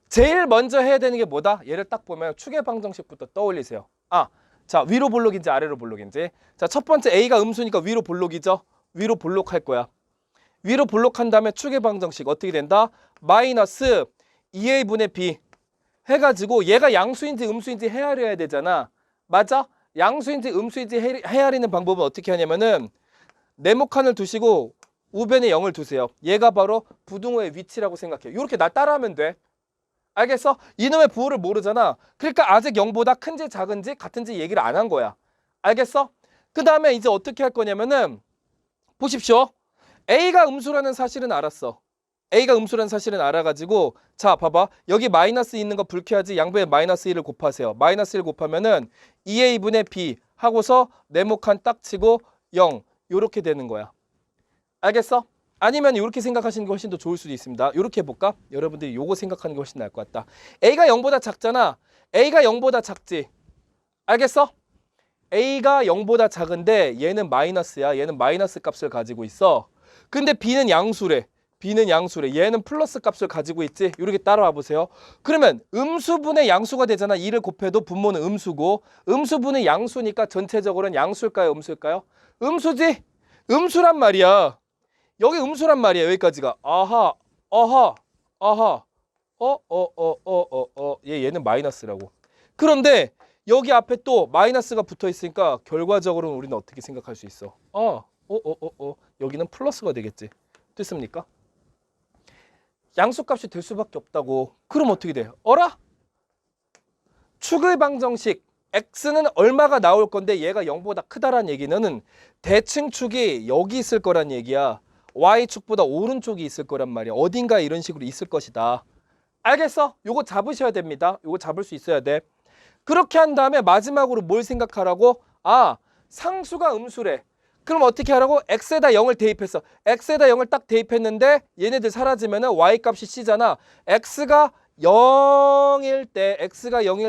제일 먼저 해야 되는 게 뭐다? 얘를 딱 보면 축의 방정식부터 떠올리세요. 자, 위로 볼록인지 아래로 볼록인지. 자, 첫 번째 A가 음수니까 위로 볼록이죠. 위로 볼록할 거야. 위로 볼록한 다음에 축의 방정식 어떻게 된다? 마이너스 2A분의 B 해가지고 얘가 양수인지 음수인지 헤아려야 되잖아. 맞아? 양수인지 음수인지 헤아리는 방법은 어떻게 하냐면은 네모칸을 두시고 우변에 0을 두세요. 얘가 바로 부등호의 위치라고 생각해. 이렇게 나 따라하면 돼. 알겠어? 이놈의 부호를 모르잖아. 그러니까 아직 0보다 큰지 작은지 같은지 얘기를 안 한 거야. 알겠어? 그 다음에 이제 어떻게 할 거냐면은 보십시오. A가 음수라는 사실은 알았어. A가 음수라는 사실은 알아가지고 자 봐봐. 여기 마이너스 있는 거 불쾌하지? 양변에 마이너스 1을 곱하세요. 마이너스 1 곱하면은 2A분의 B 하고서 네모칸 딱 치고 0 요렇게 되는 거야. 알겠어? 아니면 이렇게 생각하시는 게 훨씬 더 좋을 수도 있습니다. 이렇게 해볼까? 여러분들이 요거 생각하는 게 훨씬 나을 것 같다. A가 0보다 작잖아. A가 0보다 작지. 알겠어? A가 0보다 작은데 얘는 마이너스야. 얘는 마이너스 값을 가지고 있어. 근데 B는 양수래. B는 양수래. 얘는 플러스 값을 가지고 있지. 이렇게 따라와 보세요. 그러면 음수분의 양수가 되잖아. 2를 곱해도 분모는 음수고 음수분의 양수니까 전체적으로는 양수일까요? 음수일까요? 음수지. 음수란 말이야. 여기 음수란 말이야. 여기까지가. 얘는 마이너스라고. 그런데 여기 앞에 또 마이너스가 붙어 있으니까 결과적으로는 우리는 어떻게 생각할 수 있어? 여기는 플러스가 되겠지. 됐습니까? 양수값이 될 수밖에 없다고. 그럼 어떻게 돼? 축의 방정식 x는 얼마가 나올 건데 얘가 0보다 크다란 얘기는 대칭축이 여기 있을 거란 얘기야. y축보다 오른쪽이 있을 거란 말이야. 어딘가 이런 식으로 있을 것이다. 알겠어? 요거 잡으셔야 됩니다. 요거 잡을 수 있어야 돼. 그렇게 한 다음에 마지막으로 뭘 생각하라고? 상수가 음수래. 그럼 어떻게 하라고? x에다 0을 대입했어. x에다 0을 딱 대입했는데 얘네들 사라지면 y값이 c잖아. x가 0일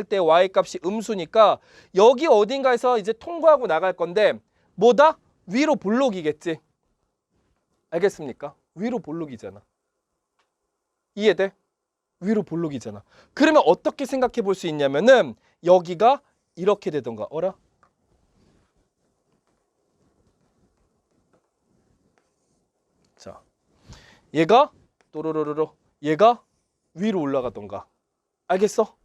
때 y값이 음수니까 여기 어딘가에서 이제 통과하고 나갈 건데 뭐다? 위로 볼록이겠지. 알겠습니까? 위로 볼록이잖아. 이해돼? 위로 볼록이잖아. 그러면 어떻게 생각해 볼 수 있냐면은 여기가 이렇게 되던가. 자, 얘가 또로로로로 얘가 위로 올라가던가. 알겠어?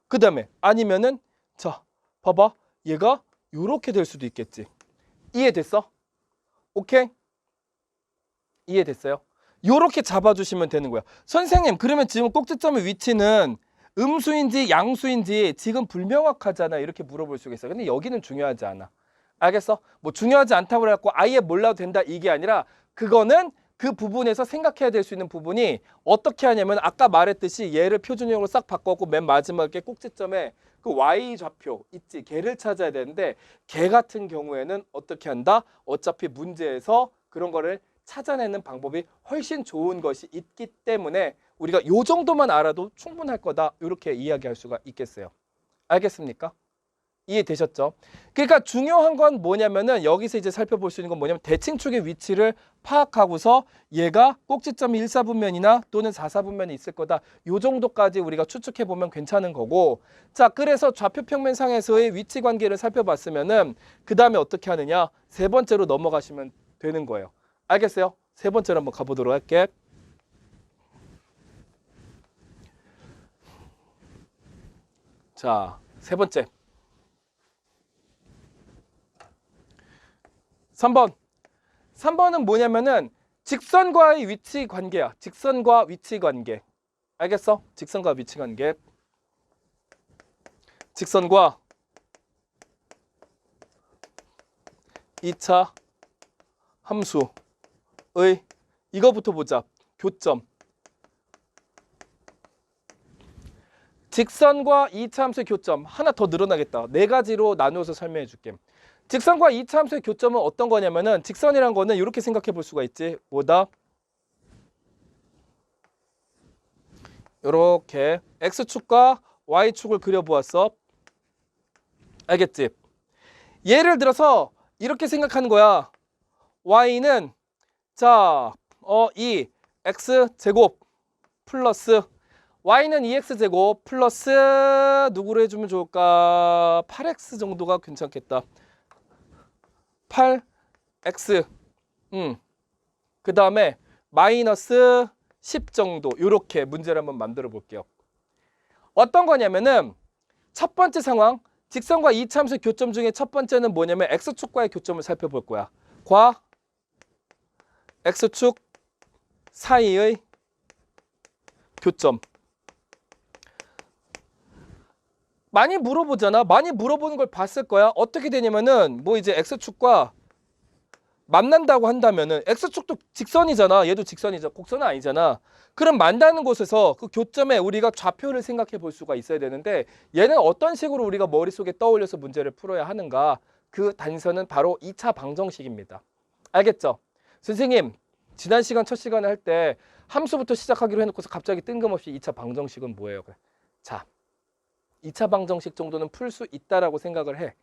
그 다음에 아니면은 자 봐봐 얘가 요렇게 될 수도 있겠지. 이해됐어? 오케이? 이해됐어요? 요렇게 잡아주시면 되는 거야. 선생님 그러면 지금 꼭지점의 위치는 음수인지 양수인지 지금 불명확하잖아. 이렇게 물어볼 수가 있어. 근데 여기는 중요하지 않아. 알겠어? 뭐 중요하지 않다고 해갖고 아예 몰라도 된다 이게 아니라 그거는 그 부분에서 생각해야 될 수 있는 부분이 어떻게 하냐면 아까 말했듯이 얘를 표준형으로 싹 바꿔갖고 맨 마지막에 꼭지점에 그 Y 좌표 있지? 걔를 찾아야 되는데 걔 같은 경우에는 어떻게 한다? 어차피 문제에서 그런 거를 찾아내는 방법이 훨씬 좋은 것이 있기 때문에 우리가 요 정도만 알아도 충분할 거다. 이렇게 이야기할 수가 있겠어요. 알겠습니까? 이해되셨죠? 그러니까 중요한 건 뭐냐면은 여기서 이제 살펴볼 수 있는 건 뭐냐면 대칭축의 위치를 파악하고서 얘가 꼭지점이 1사분면이나 또는 4사분면이 있을 거다. 요 정도까지 우리가 추측해 보면 괜찮은 거고. 자, 그래서 좌표 평면상에서의 위치 관계를 살펴봤으면은 그 다음에 어떻게 하느냐? 세 번째로 넘어가시면 되는 거예요. 알겠어요? 세 번째로 한번 가보도록 할게. 자, 세 번째. 3번. 3번은 뭐냐면은 직선과의 위치 관계야. 직선과 위치 관계. 알겠어? 직선과 위치 관계. 직선과 2차 함수의 이거부터 보자. 교점. 직선과 2차 함수의 교점. 하나 더 늘어나겠다. 네 가지로 나누어서 설명해 줄게. 직선과 2차 함수의 교점은 어떤 거냐면은 직선이란 거는 이렇게 생각해 볼 수가 있지. 뭐다? 이렇게 X축과 Y축을 그려보았어. 알겠지? 예를 들어서 이렇게 생각하는 거야. Y는 자, 이 X제곱 플러스 Y는 2X제곱 플러스 누구로 해주면 좋을까? 8X 정도가 괜찮겠다. 8X 그 다음에 마이너스 10 정도 이렇게 문제를 한번 만들어 볼게요. 어떤 거냐면은 첫 번째 상황 직선과 2차 함수의 교점 중에 첫 번째는 뭐냐면 X축과의 교점을 살펴볼 거야. 과 X축 사이의 교점. 많이 물어보잖아. 많이 물어보는 걸 봤을 거야. 어떻게 되냐면은 뭐 이제 X축과 만난다고 한다면은 X축도 직선이잖아. 얘도 직선이잖아. 곡선은 아니잖아. 그럼 만나는 곳에서 그 교점에 우리가 좌표를 생각해 볼 수가 있어야 되는데 얘는 어떤 식으로 우리가 머릿속에 떠올려서 문제를 풀어야 하는가? 그 단서는 바로 2차 방정식입니다. 알겠죠? 선생님, 지난 시간 첫 시간에 할 때 함수부터 시작하기로 해놓고서 갑자기 뜬금없이 2차 방정식은 뭐예요? 그래. 자, 2차 방정식 정도는 풀 수 있다라고 생각을 해.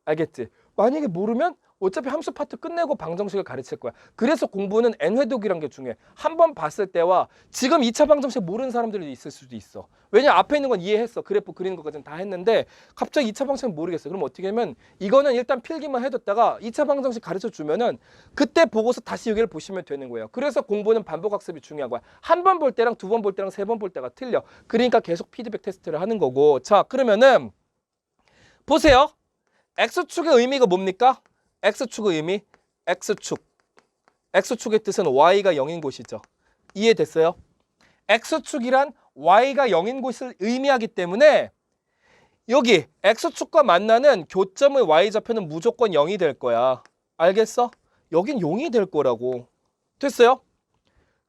알겠지? 만약에 모르면 어차피 함수 파트 끝내고 방정식을 가르칠 거야. 그래서 공부는 n회독이란 게 중요해. 한 번 봤을 때와 지금 2차 방정식 모르는 사람들이 있을 수도 있어. 왜냐 앞에 있는 건 이해했어. 그래프 그리는 것까지는 다 했는데 갑자기 2차 방정식 모르겠어. 그럼 어떻게 하면 이거는 일단 필기만 해뒀다가 2차 방정식 가르쳐 주면은 그때 보고서 다시 여기를 보시면 되는 거예요. 그래서 공부는 반복학습이 중요한 거야. 한 번 볼 때랑 두 번 볼 때랑 세 번 볼 때가 틀려. 그러니까 계속 피드백 테스트를 하는 거고. 자, 그러면은 보세요. X축의 의미가 뭡니까? X축의 의미, X축. X축의 뜻은 Y가 0인 곳이죠. 이해됐어요? X축이란 Y가 0인 곳을 의미하기 때문에 여기 X축과 만나는 교점의 Y좌표는 무조건 0이 될 거야. 알겠어? 여긴 0이 될 거라고. 됐어요?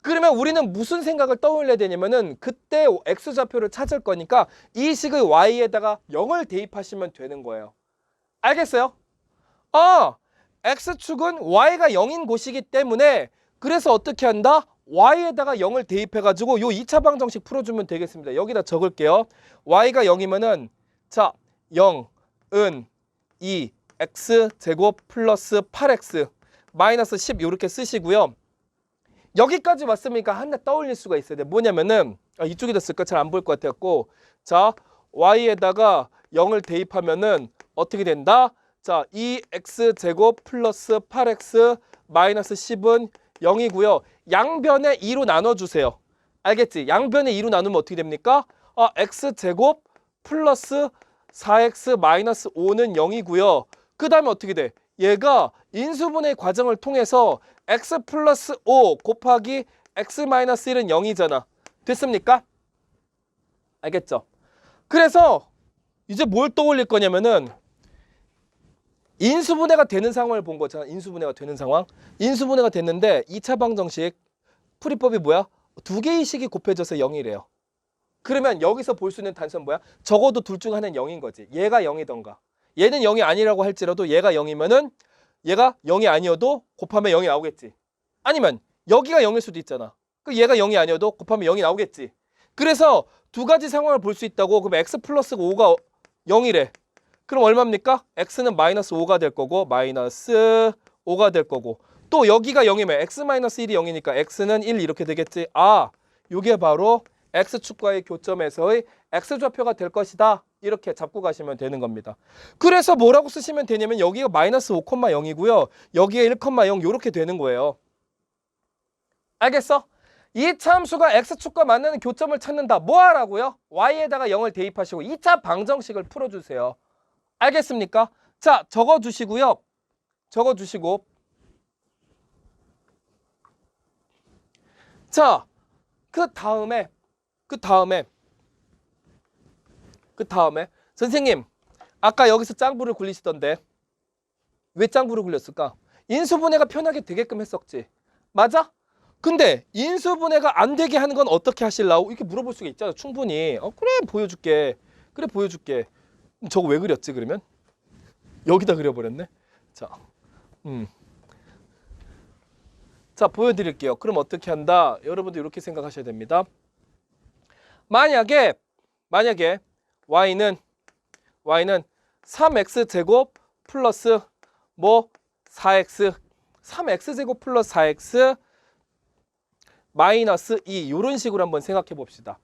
그러면 우리는 무슨 생각을 떠올려야 되냐면은 그때 X좌표를 찾을 거니까 이 식의 Y에다가 0을 대입하시면 되는 거예요. 알겠어요? X축은 Y가 0인 곳이기 때문에 그래서 어떻게 한다? Y에다가 0을 대입해가지고 요 2차 방정식 풀어주면 되겠습니다. 여기다 적을게요. Y가 0이면은 자 0은 2X제곱 플러스 8X 마이너스 10 이렇게 쓰시고요. 여기까지 왔으니까 하나 떠올릴 수가 있어야 돼. 뭐냐면은 이쪽에다 쓸까? 잘 안 보일 것 같았고 자 Y에다가 0을 대입하면은 어떻게 된다? 자, 2X제곱 플러스 8X 마이너스 10은 0이고요. 양변에 2로 나눠주세요. 알겠지? 양변의 2로 나누면 어떻게 됩니까? x제곱 플러스 4x 마이너스 5는 0이고요. 그 다음에 어떻게 돼? 얘가 인수분해 과정을 통해서 x 플러스 5 곱하기 x 마이너스 1은 0이잖아. 됐습니까? 알겠죠? 그래서 이제 뭘 떠올릴 거냐면은 인수분해가 되는 상황을 본 거잖아. 인수분해가 되는 상황. 인수분해가 됐는데 2차 방정식 풀이법이 뭐야? 두 개의 식이 곱해져서 0이래요. 그러면 여기서 볼 수 있는 단서는 뭐야? 적어도 둘 중 하나는 0인 거지. 얘가 0이던가. 얘는 0이 아니라고 할지라도 얘가 0이면은 얘가 0이 아니어도 곱하면 0이 나오겠지. 아니면 여기가 0일 수도 있잖아. 그 얘가 0이 아니어도 곱하면 0이 나오겠지. 그래서 두 가지 상황을 볼 수 있다고. 그럼 x 플러스 5가 0이래. 그럼 얼마입니까? x는 마이너스 5가 될 거고 마이너스 5가 될 거고 또 여기가 0이면 x 마이너스 1이 0이니까 x는 1 이렇게 되겠지. 이게 바로 x축과의 교점에서의 x좌표가 될 것이다. 이렇게 잡고 가시면 되는 겁니다. 그래서 뭐라고 쓰시면 되냐면 여기가 마이너스 5,0이고요. 여기에 1,0 이렇게 되는 거예요. 알겠어? 이 참수가 x축과 만나는 교점을 찾는다. 뭐 하라고요? y에다가 0을 대입하시고 2차 방정식을 풀어주세요. 알겠습니까? 자, 적어주시고요. 적어주시고 자, 그 다음에 선생님 아까 여기서 짱구를 굴리시던데 왜 짱구를 굴렸을까? 인수분해가 편하게 되게끔 했었지. 맞아? 근데 인수분해가 안 되게 하는 건 어떻게 하실라고? 이렇게 물어볼 수가 있잖아. 충분히. 그래 보여줄게. 그래 보여줄게. 저거 왜 그렸지 그러면? 여기다 그려버렸네. 자, 자 보여드릴게요. 그럼 어떻게 한다? 여러분들 이렇게 생각하셔야 됩니다. 만약에 y는 3x제곱 플러스 4x 3x제곱 플러스 4x 마이너스 2 이런 식으로 한번 생각해 봅시다.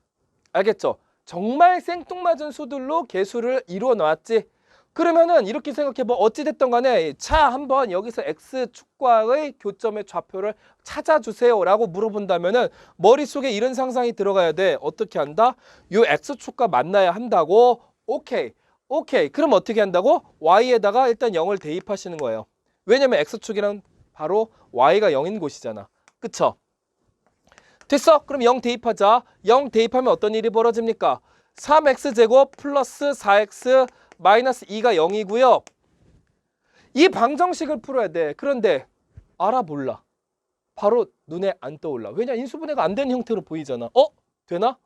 알겠죠? 정말 생뚱맞은 수들로 계수를 이루어 놨지. 그러면은 이렇게 생각해 봐. 어찌됐든 간에 자 한번 여기서 x축과의 교점의 좌표를 찾아주세요 라고 물어본다면은 머릿속에 이런 상상이 들어가야 돼. 어떻게 한다? 요 x축과 만나야 한다고. 오케이. 그럼 어떻게 한다고? y에다가 일단 0을 대입하시는 거예요. 왜냐면 x축이란 바로 y가 0인 곳이잖아. 그쵸? 됐어? 그럼 0 대입하자. 0 대입하면 어떤 일이 벌어집니까? 3x제곱 플러스 4x 마이너스 2가 0이고요. 이 방정식을 풀어야 돼. 그런데 알아 몰라. 바로 눈에 안 떠올라. 왜냐? 인수분해가 안 되는 형태로 보이잖아. 되나?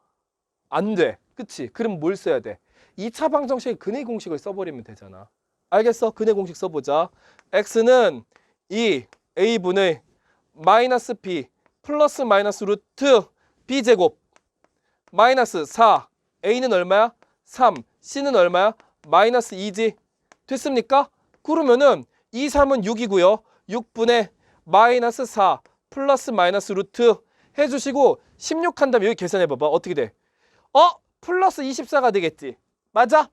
안 돼. 그치? 그럼 뭘 써야 돼? 2차 방정식의 근의 공식을 써버리면 되잖아. 알겠어? 근의 공식 써보자. x는 2a분의 마이너스 b 플러스 마이너스 루트 b제곱 마이너스 4 a는 얼마야? 3 c는 얼마야? 마이너스 2지. 됐습니까? 그러면은 2, 3은 6이고요. 6분의 마이너스 4 플러스 마이너스 루트 해주시고 16 한다면 여기 계산해봐봐. 어떻게 돼? 플러스 24가 되겠지. 맞아?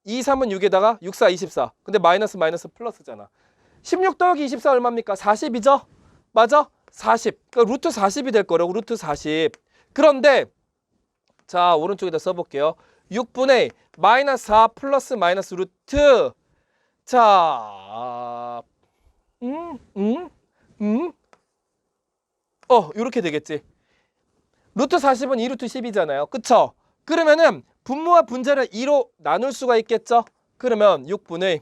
2, 3은 6에다가 6, 4, 24. 근데 마이너스 플러스잖아. 16 더하기 24 얼마입니까? 40이죠? 맞아? 40. 그러니까 루트 40이 될 거라고. 루트 40. 그런데 자 오른쪽에다 써볼게요. 6분의 마이너스 4 플러스 마이너스 루트. 자 이렇게 되겠지. 루트 40은 2루트 10이잖아요. 그쵸? 그러면은 분모와 분자를 2로 나눌 수가 있겠죠? 그러면 6분의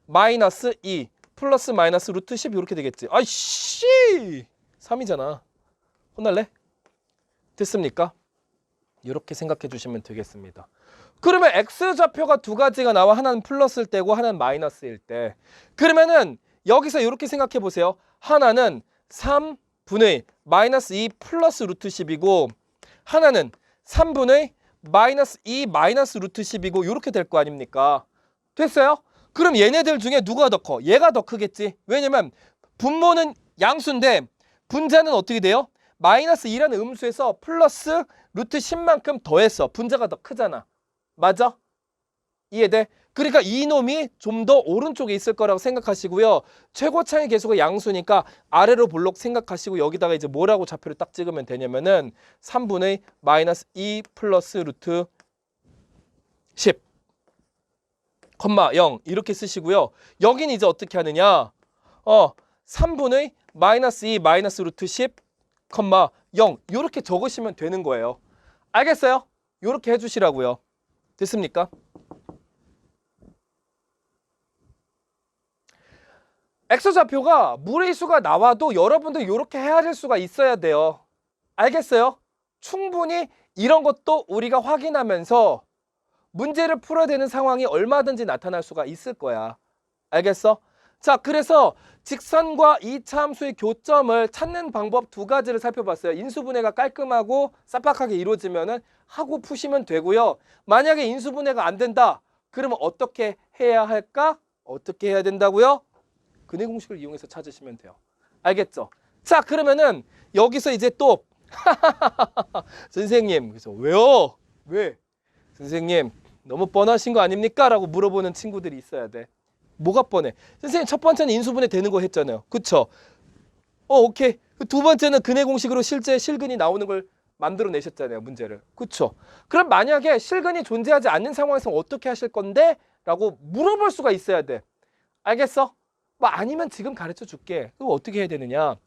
마이너스 2 플러스 마이너스 루트 10 이렇게 되겠지. 아이씨 3이잖아. 혼날래? 됐습니까? 이렇게 생각해 주시면 되겠습니다. 그러면 x좌표가 두 가지가 나와. 하나는 플러스일 때고 하나는 마이너스일 때. 그러면은 여기서 이렇게 생각해 보세요. 하나는 3분의 마이너스 2 플러스 루트 10이고 하나는 3분의 마이너스 2 마이너스 루트 10이고 이렇게 될 거 아닙니까? 됐어요? 그럼 얘네들 중에 누가 더 커? 얘가 더 크겠지. 왜냐면 분모는 양수인데 분자는 어떻게 돼요? 마이너스 2라는 음수에서 플러스 루트 10만큼 더했어. 분자가 더 크잖아. 맞아? 이해돼? 그러니까 이놈이 좀 더 오른쪽에 있을 거라고 생각하시고요. 최고차의 계수가 양수니까 아래로 볼록 생각하시고 여기다가 이제 뭐라고 좌표를 딱 찍으면 되냐면은 3분의 마이너스 2 플러스 루트 10 콤마 0 이렇게 쓰시고요. 여기는 이제 어떻게 하느냐? 3분의 마이너스 2 마이너스 루트 10 콤마 0 이렇게 적으시면 되는 거예요. 알겠어요? 이렇게 해주시라고요. 됐습니까? X좌표가 무리수가 나와도 여러분들 이렇게 헤아릴 수가 있어야 돼요. 알겠어요? 충분히 이런 것도 우리가 확인하면서 문제를 풀어야 되는 상황이 얼마든지 나타날 수가 있을 거야. 알겠어? 자, 그래서 직선과 이차 함수의 교점을 찾는 방법 두 가지를 살펴봤어요. 인수분해가 깔끔하고 쌈박하게 이루어지면은 하고 푸시면 되고요. 만약에 인수분해가 안 된다. 그러면 어떻게 해야 할까? 어떻게 해야 된다고요? 근해 공식을 이용해서 찾으시면 돼요. 알겠죠? 자, 그러면은 여기서 이제 또 선생님, 그래서 왜요? 왜? 선생님, 너무 뻔하신 거 아닙니까? 라고 물어보는 친구들이 있어야 돼. 뭐가 뻔해? 선생님, 첫 번째는 인수분해 되는 거 했잖아요. 그쵸? 오케이. 두 번째는 근해 공식으로 실제 실근이 나오는 걸 만들어 내셨잖아요. 문제를. 그쵸? 그럼 만약에 실근이 존재하지 않는 상황에서 어떻게 하실 건데? 라고 물어볼 수가 있어야 돼. 알겠어? 뭐 아니면 지금 가르쳐 줄게. 그럼 어떻게 해야 되느냐?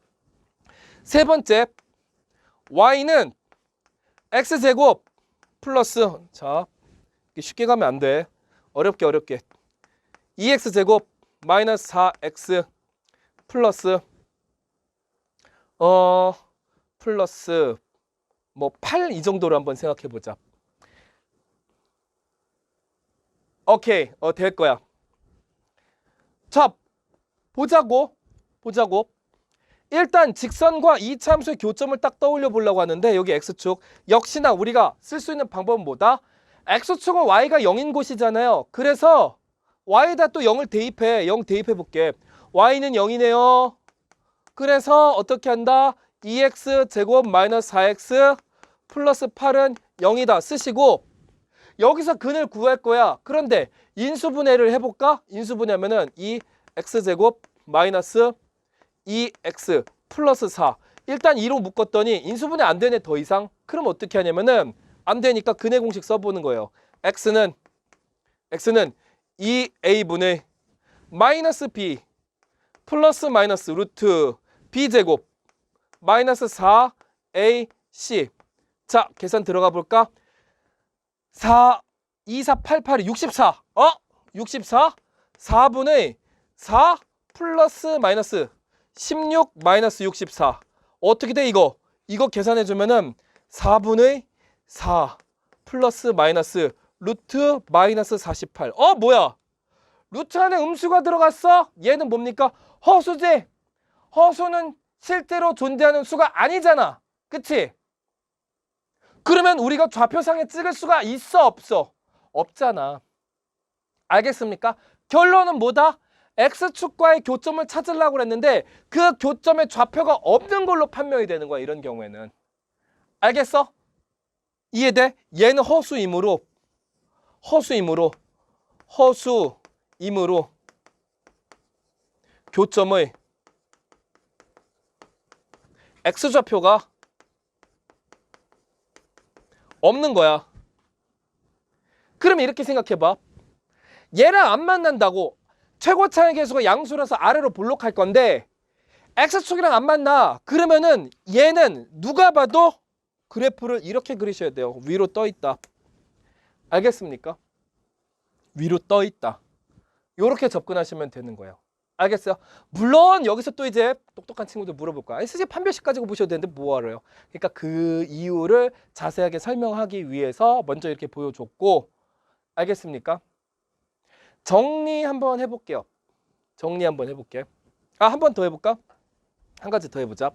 세 번째, y는 x제곱 플러스, 자, 쉽게 가면 안 돼. 어렵게. 2x제곱 마이너스 4x 플러스 플러스 뭐 8 이 정도로 한번 생각해 보자. 오케이. 될 거야. 자, 보자고. 일단 직선과 이차 함수의 교점을 딱 떠올려 보려고 하는데 여기 x축 역시나 우리가 쓸 수 있는 방법은 뭐다? x축은 y가 0인 곳이잖아요. 그래서 y에다 또 0을 대입해. 0 대입해 볼게. y는 0이네요. 그래서 어떻게 한다? 2x 제곱 마이너스 4x 플러스 8은 0이다 쓰시고 여기서 근을 구할 거야. 그런데 인수분해를 해볼까? 인수분해하면은 2x 제곱 마이너스 2x 플러스 4 일단 2로 묶었더니 인수분해 안 되네 더 이상. 그럼 어떻게 하냐면은 안 되니까 근해 공식 써보는 거예요. x는 2a분의 마이너스 b 플러스 마이너스 루트 b제곱 마이너스 4ac. 자, 계산 들어가 볼까? 4, 2, 4, 8, 8이 64. 64? 4분의 4 플러스 마이너스 16 마이너스 64. 어떻게 돼 이거? 이거 계산해 주면은 4분의 4 플러스 마이너스 루트 마이너스 48. 뭐야? 루트 안에 음수가 들어갔어? 얘는 뭡니까? 허수지. 허수는 실제로 존재하는 수가 아니잖아. 그치? 그러면 우리가 좌표상에 찍을 수가 있어 없어? 없잖아. 알겠습니까? 결론은 뭐다? X축과의 교점을 찾으려고 했는데 그 교점의 좌표가 없는 걸로 판명이 되는 거야. 이런 경우에는. 알겠어? 이해돼? 얘는 허수이므로 교점의 X좌표가 없는 거야. 그럼 이렇게 생각해봐. 얘랑 안 만난다고 최고차의 계수가 양수라서 아래로 볼록할 건데 X축이랑 안 만나. 그러면은 얘는 누가 봐도 그래프를 이렇게 그리셔야 돼요. 위로 떠 있다. 알겠습니까? 위로 떠 있다. 이렇게 접근하시면 되는 거예요. 알겠어요? 물론 여기서 또 이제 똑똑한 친구들 물어볼 거야. 선생님 판별식 가지고 보셔도 되는데 뭐하러요? 그러니까 그 이유를 자세하게 설명하기 위해서 먼저 이렇게 보여줬고, 알겠습니까? 정리 한번 해볼게요. 한 번 더 해볼까? 한 가지 더 해보자.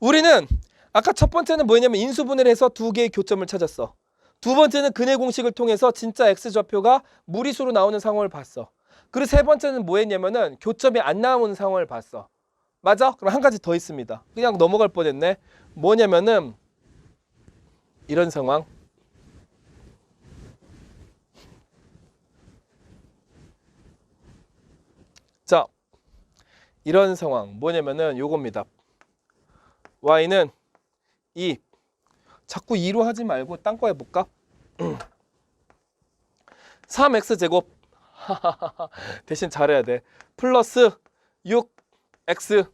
우리는 아까 첫 번째는 뭐냐면 인수분해를 해서 두 개의 교점을 찾았어. 두 번째는 근해 공식을 통해서 진짜 X좌표가 무리수로 나오는 상황을 봤어. 그리고 세 번째는 뭐 했냐면은 교점이 안 나오는 상황을 봤어. 맞아? 그럼 한 가지 더 있습니다. 그냥 넘어갈 뻔했네. 뭐냐면은 이런 상황. 자, 이런 상황 뭐냐면은 요겁니다. y는 2. 자꾸 2로 하지 말고 딴 거 해볼까? 3x제곱 대신 잘해야 돼. 플러스 6x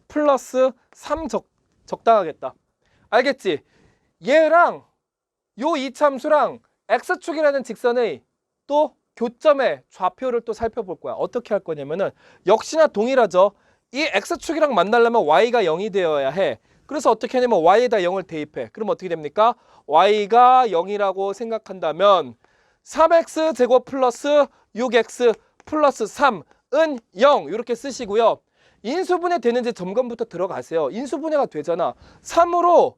플러스 3 적당하겠다. 알겠지? 얘랑 요 이참수랑 x축이라는 직선의 또 교점의 좌표를 또 살펴볼 거야. 어떻게 할 거냐면은 역시나 동일하죠. 이 x축이랑 만나려면 y가 0이 되어야 해. 그래서 어떻게 하냐면 y에다 0을 대입해. 그럼 어떻게 됩니까? y가 0이라고 생각한다면 3x제곱 플러스 6x 플러스 3은 0 이렇게 쓰시고요. 인수분해 되는지 점검부터 들어가세요. 인수분해가 되잖아. 3으로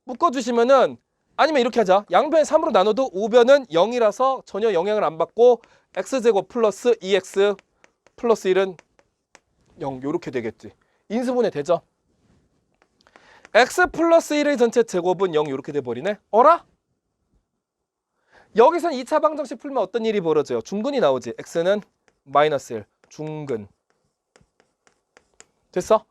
묶어주시면은 아니면 이렇게 하자. 양변 3으로 나눠도 우변은 0이라서 전혀 영향을 안 받고 x제곱 플러스 2x 플러스 1은 0 이렇게 되겠지. 인수분해 되죠? x 플러스 1의 전체 제곱은 0 이렇게 돼버리네. 어라? 여기선 2차 방정식 풀면 어떤 일이 벌어져요? 중근이 나오지. x는 마이너스 1 중근. 됐어?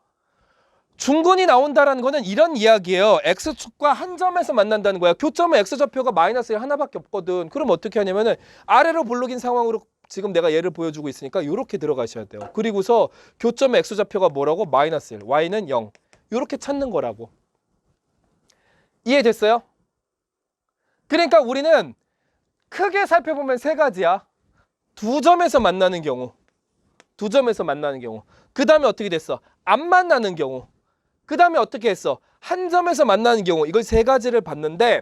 중근이 나온다라는 거는 이런 이야기예요. x축과 한 점에서 만난다는 거야. 교점은 x좌표가 마이너스 1 하나밖에 없거든. 그럼 어떻게 하냐면은 아래로 볼록인 상황으로 지금 내가 얘를 보여주고 있으니까 이렇게 들어가셔야 돼요. 그리고서 교점의 x좌표가 뭐라고? 마이너스 1. y는 0. 이렇게 찾는 거라고. 이해됐어요? 그러니까 우리는 크게 살펴보면 세 가지야. 두 점에서 만나는 경우. 두 점에서 만나는 경우. 그 다음에 어떻게 됐어? 안 만나는 경우. 그 다음에 어떻게 했어? 한 점에서 만나는 경우. 이걸 세 가지를 봤는데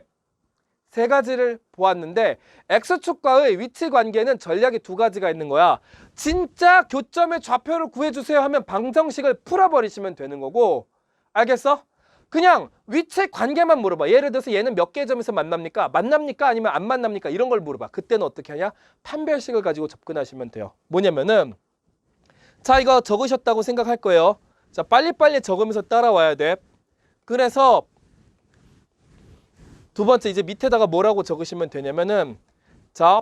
세 가지를 보았는데 x축과의 위치 관계는 전략이 두 가지가 있는 거야. 진짜 교점의 좌표를 구해주세요 하면 방정식을 풀어버리시면 되는 거고. 알겠어? 그냥 위치 관계만 물어봐. 예를 들어서 얘는 몇 개의 점에서 만납니까? 만납니까? 아니면 안 만납니까? 이런 걸 물어봐. 그때는 어떻게 하냐? 판별식을 가지고 접근하시면 돼요. 뭐냐면은 자, 이거 적으셨다고 생각할 거예요. 자, 빨리빨리 적으면서 따라와야 돼. 그래서 두 번째 이제 밑에다가 뭐라고 적으시면 되냐면은 자,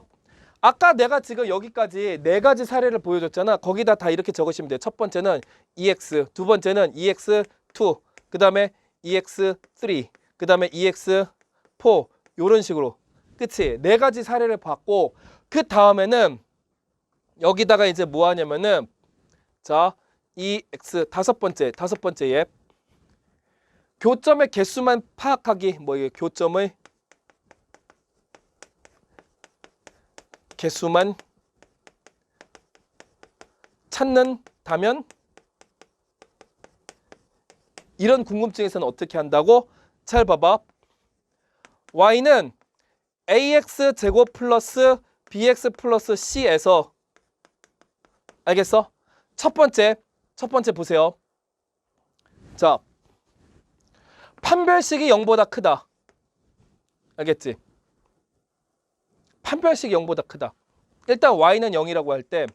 아까 내가 지금 여기까지 네 가지 사례를 보여줬잖아. 거기다 다 이렇게 적으시면 돼요. 첫 번째는 EX, 두 번째는 EX2, 그 다음에 EX3, 그 다음에 EX4 이런 식으로. 그치? 네 가지 사례를 봤고 그 다음에는 여기다가 이제 뭐 하냐면은 자, EX 다섯 번째 예. 교점의 개수만 파악하기. 뭐 이게 교점의 개수만 찾는다면 이런 궁금증에서는 어떻게 한다고? 잘 봐봐. y는 ax 제곱 플러스 bx 플러스 c에서 알겠어? 첫 번째 보세요. 자, 판별식이 0보다 크다. 알겠지? 판별식이 0보다 크다. 일단 y는 0이라고 할 때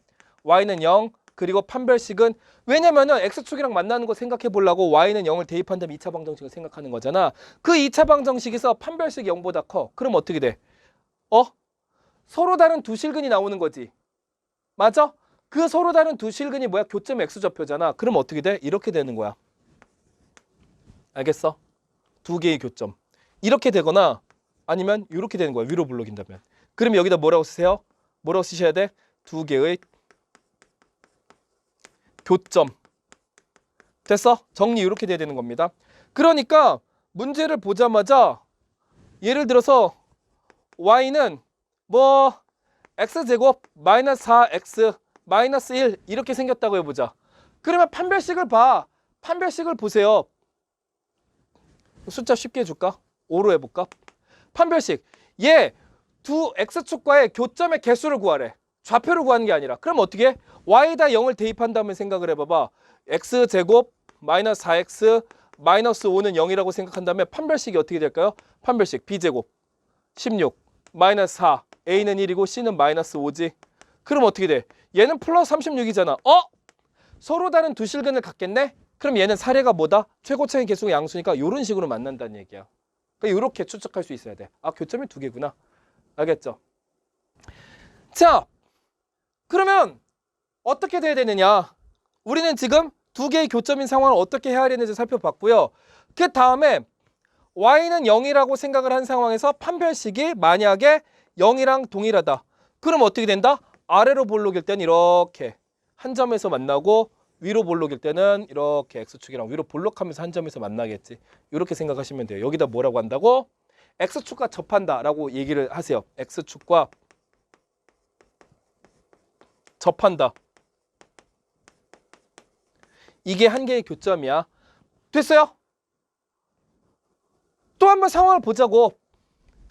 y는 0 그리고 판별식은 왜냐면은 x축이랑 만나는 거 생각해 보려고 y는 0을 대입한 다음에 2차 방정식을 생각하는 거잖아. 그 2차 방정식에서 판별식이 0보다 커. 그럼 어떻게 돼? 서로 다른 두 실근이 나오는 거지. 맞아? 그 서로 다른 두 실근이 뭐야? 교점 x좌표잖아. 그럼 어떻게 돼? 이렇게 되는 거야. 알겠어? 두 개의 교점. 이렇게 되거나 아니면 이렇게 되는 거야. 위로 불러긴다면. 그럼 여기다 뭐라고 쓰세요? 뭐라고 쓰셔야 돼? 두 개의 교점. 됐어? 정리 이렇게 돼야 되는 겁니다. 그러니까 문제를 보자마자 예를 들어서 y는 뭐 x제곱 마이너스 4x 마이너스 1 이렇게 생겼다고 해보자. 그러면 판별식을 봐. 판별식을 보세요. 숫자 쉽게 해줄까? 5로 해볼까? 판별식. 얘 두 x축과의 교점의 개수를 구하래. 좌표를 구하는 게 아니라. 그럼 어떻게 해? y에다 0을 대입한 다음에 생각을 해봐봐. x제곱 마이너스 4x 마이너스 5는 0이라고 생각한다면 판별식이 어떻게 될까요? 판별식 b제곱 16 마이너스 4 a는 1이고 c는 마이너스 5지. 그럼 어떻게 돼? 얘는 플러스 36이잖아. 서로 다른 두 실근을 갖겠네? 그럼 얘는 사례가 뭐다? 최고차의 개수가 양수니까 이런 식으로 만난다는 얘기야. 그러니까 이렇게 추측할 수 있어야 돼. 아, 교점이 두 개구나. 알겠죠? 자, 그러면 어떻게 돼야 되느냐? 우리는 지금 두 개의 교점인 상황을 어떻게 헤아리는지 살펴봤고요. 그 다음에 y는 0이라고 생각을 한 상황에서 판별식이 만약에 0이랑 동일하다. 그럼 어떻게 된다? 아래로 볼록일 때는 이렇게 한 점에서 만나고 위로 볼록일 때는 이렇게 x축이랑 위로 볼록하면서 한 점에서 만나겠지. 이렇게 생각하시면 돼요. 여기다 뭐라고 한다고? x축과 접한다라고 얘기를 하세요. x축과 접한다. 이게 한 개의 교점이야. 됐어요? 또 한 번 상황을 보자고.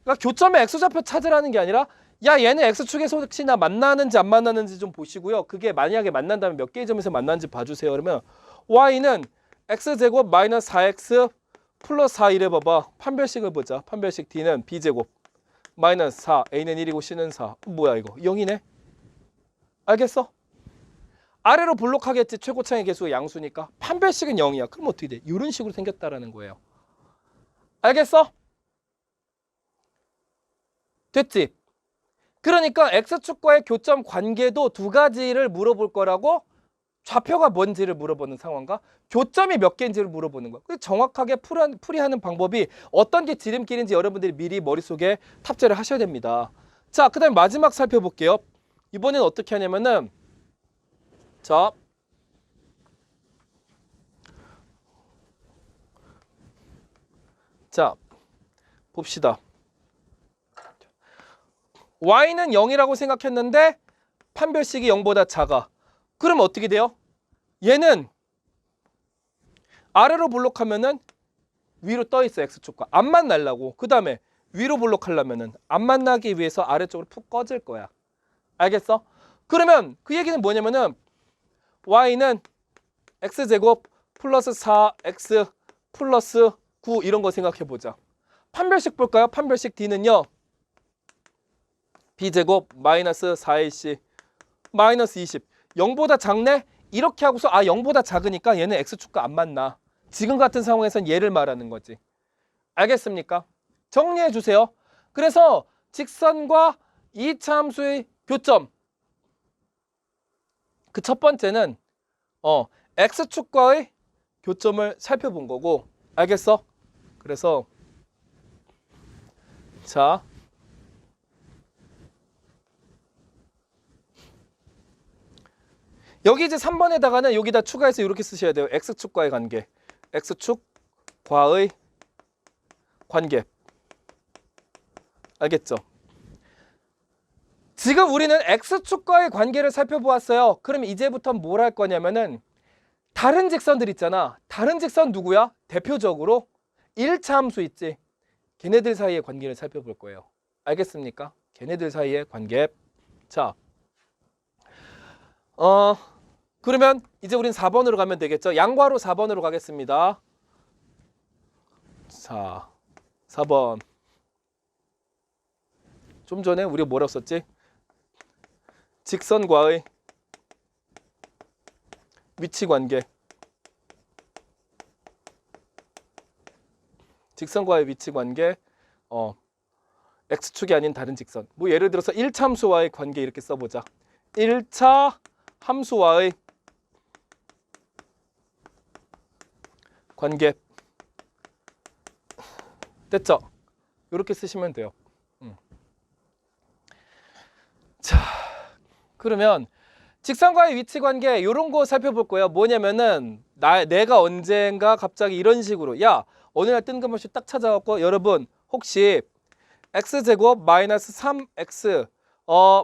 그러니까 교점의 x좌표 찾으라는 게 아니라 야 얘는 x축에서 혹시나 만나는지 안 만나는지 좀 보시고요. 그게 만약에 만난다면 몇 개의 점에서 만나는지 봐주세요. 그러면 y는 x제곱 마이너스 4x 플러스 4 이래 봐봐. 판별식을 보자. 판별식 d는 b제곱 마이너스 4 a는 1이고 c는 4. 뭐야 이거 0이네. 알겠어? 아래로 볼록하겠지. 최고차의 개수가 양수니까. 판별식은 0이야. 그럼 어떻게 돼? 이런 식으로 생겼다라는 거예요. 알겠어? 됐지? 그러니까 x축과의 교점 관계도 두 가지를 물어볼 거라고. 좌표가 뭔지를 물어보는 상황과 교점이 몇 개인지를 물어보는 거야. 정확하게 풀이하는 방법이 어떤 게 지름길인지 여러분들이 미리 머릿속에 탑재를 하셔야 됩니다. 자, 그 다음에 마지막 살펴볼게요. 이번엔 어떻게 하냐면은 자 봅시다. y는 0이라고 생각했는데 판별식이 0보다 작아. 그럼 어떻게 돼요? 얘는 아래로 볼록하면은 위로 떠 있어. x축과 안 만나려고. 그 다음에 위로 볼록하려면은 안 만나기 위해서 아래쪽으로 푹 꺼질 거야. 알겠어? 그러면 그 얘기는 뭐냐면은 y는 x제곱 플러스 4x 플러스 9 이런 거 생각해 보자. 판별식 볼까요? 판별식 d는요 b제곱 마이너스 4ac 마이너스 20 0보다 작네? 이렇게 하고서 0보다 작으니까 얘는 x축과 안 만나. 지금 같은 상황에선 얘를 말하는 거지. 알겠습니까? 정리해 주세요. 그래서 직선과 이차 함수의 교점. 그 첫 번째는 x축과의 교점을 살펴본 거고. 알겠어? 그래서 자 여기 이제 3번에다가는 여기다 추가해서 이렇게 쓰셔야 돼요. x축과의 관계. x축과의 관계. 알겠죠? 지금 우리는 x축과의 관계를 살펴보았어요. 그럼 이제부터 뭘 할 거냐면은 다른 직선들 있잖아. 다른 직선 누구야? 대표적으로 1차 함수 있지. 걔네들 사이의 관계를 살펴볼 거예요. 알겠습니까? 걔네들 사이의 관계. 자, 그러면 이제 우린 4번으로 가면 되겠죠. 양괄호 4번으로 가겠습니다. 자, 4번. 좀 전에 우리가 뭐라고 썼지? 직선과의 위치관계. 직선과의 위치관계. x축이 아닌 다른 직선. 뭐 예를 들어서 1차 함수와의 관계 이렇게 써보자. 1차 함수와의 관계. 됐죠? 이렇게 쓰시면 돼요. 자, 그러면 직선과의 위치관계 이런 거 살펴볼 거예요. 뭐냐면은 내가 언젠가 갑자기 이런 식으로 야 어느 날 뜬금없이 딱 찾아갖고 여러분 혹시 x제곱 마이너스 3x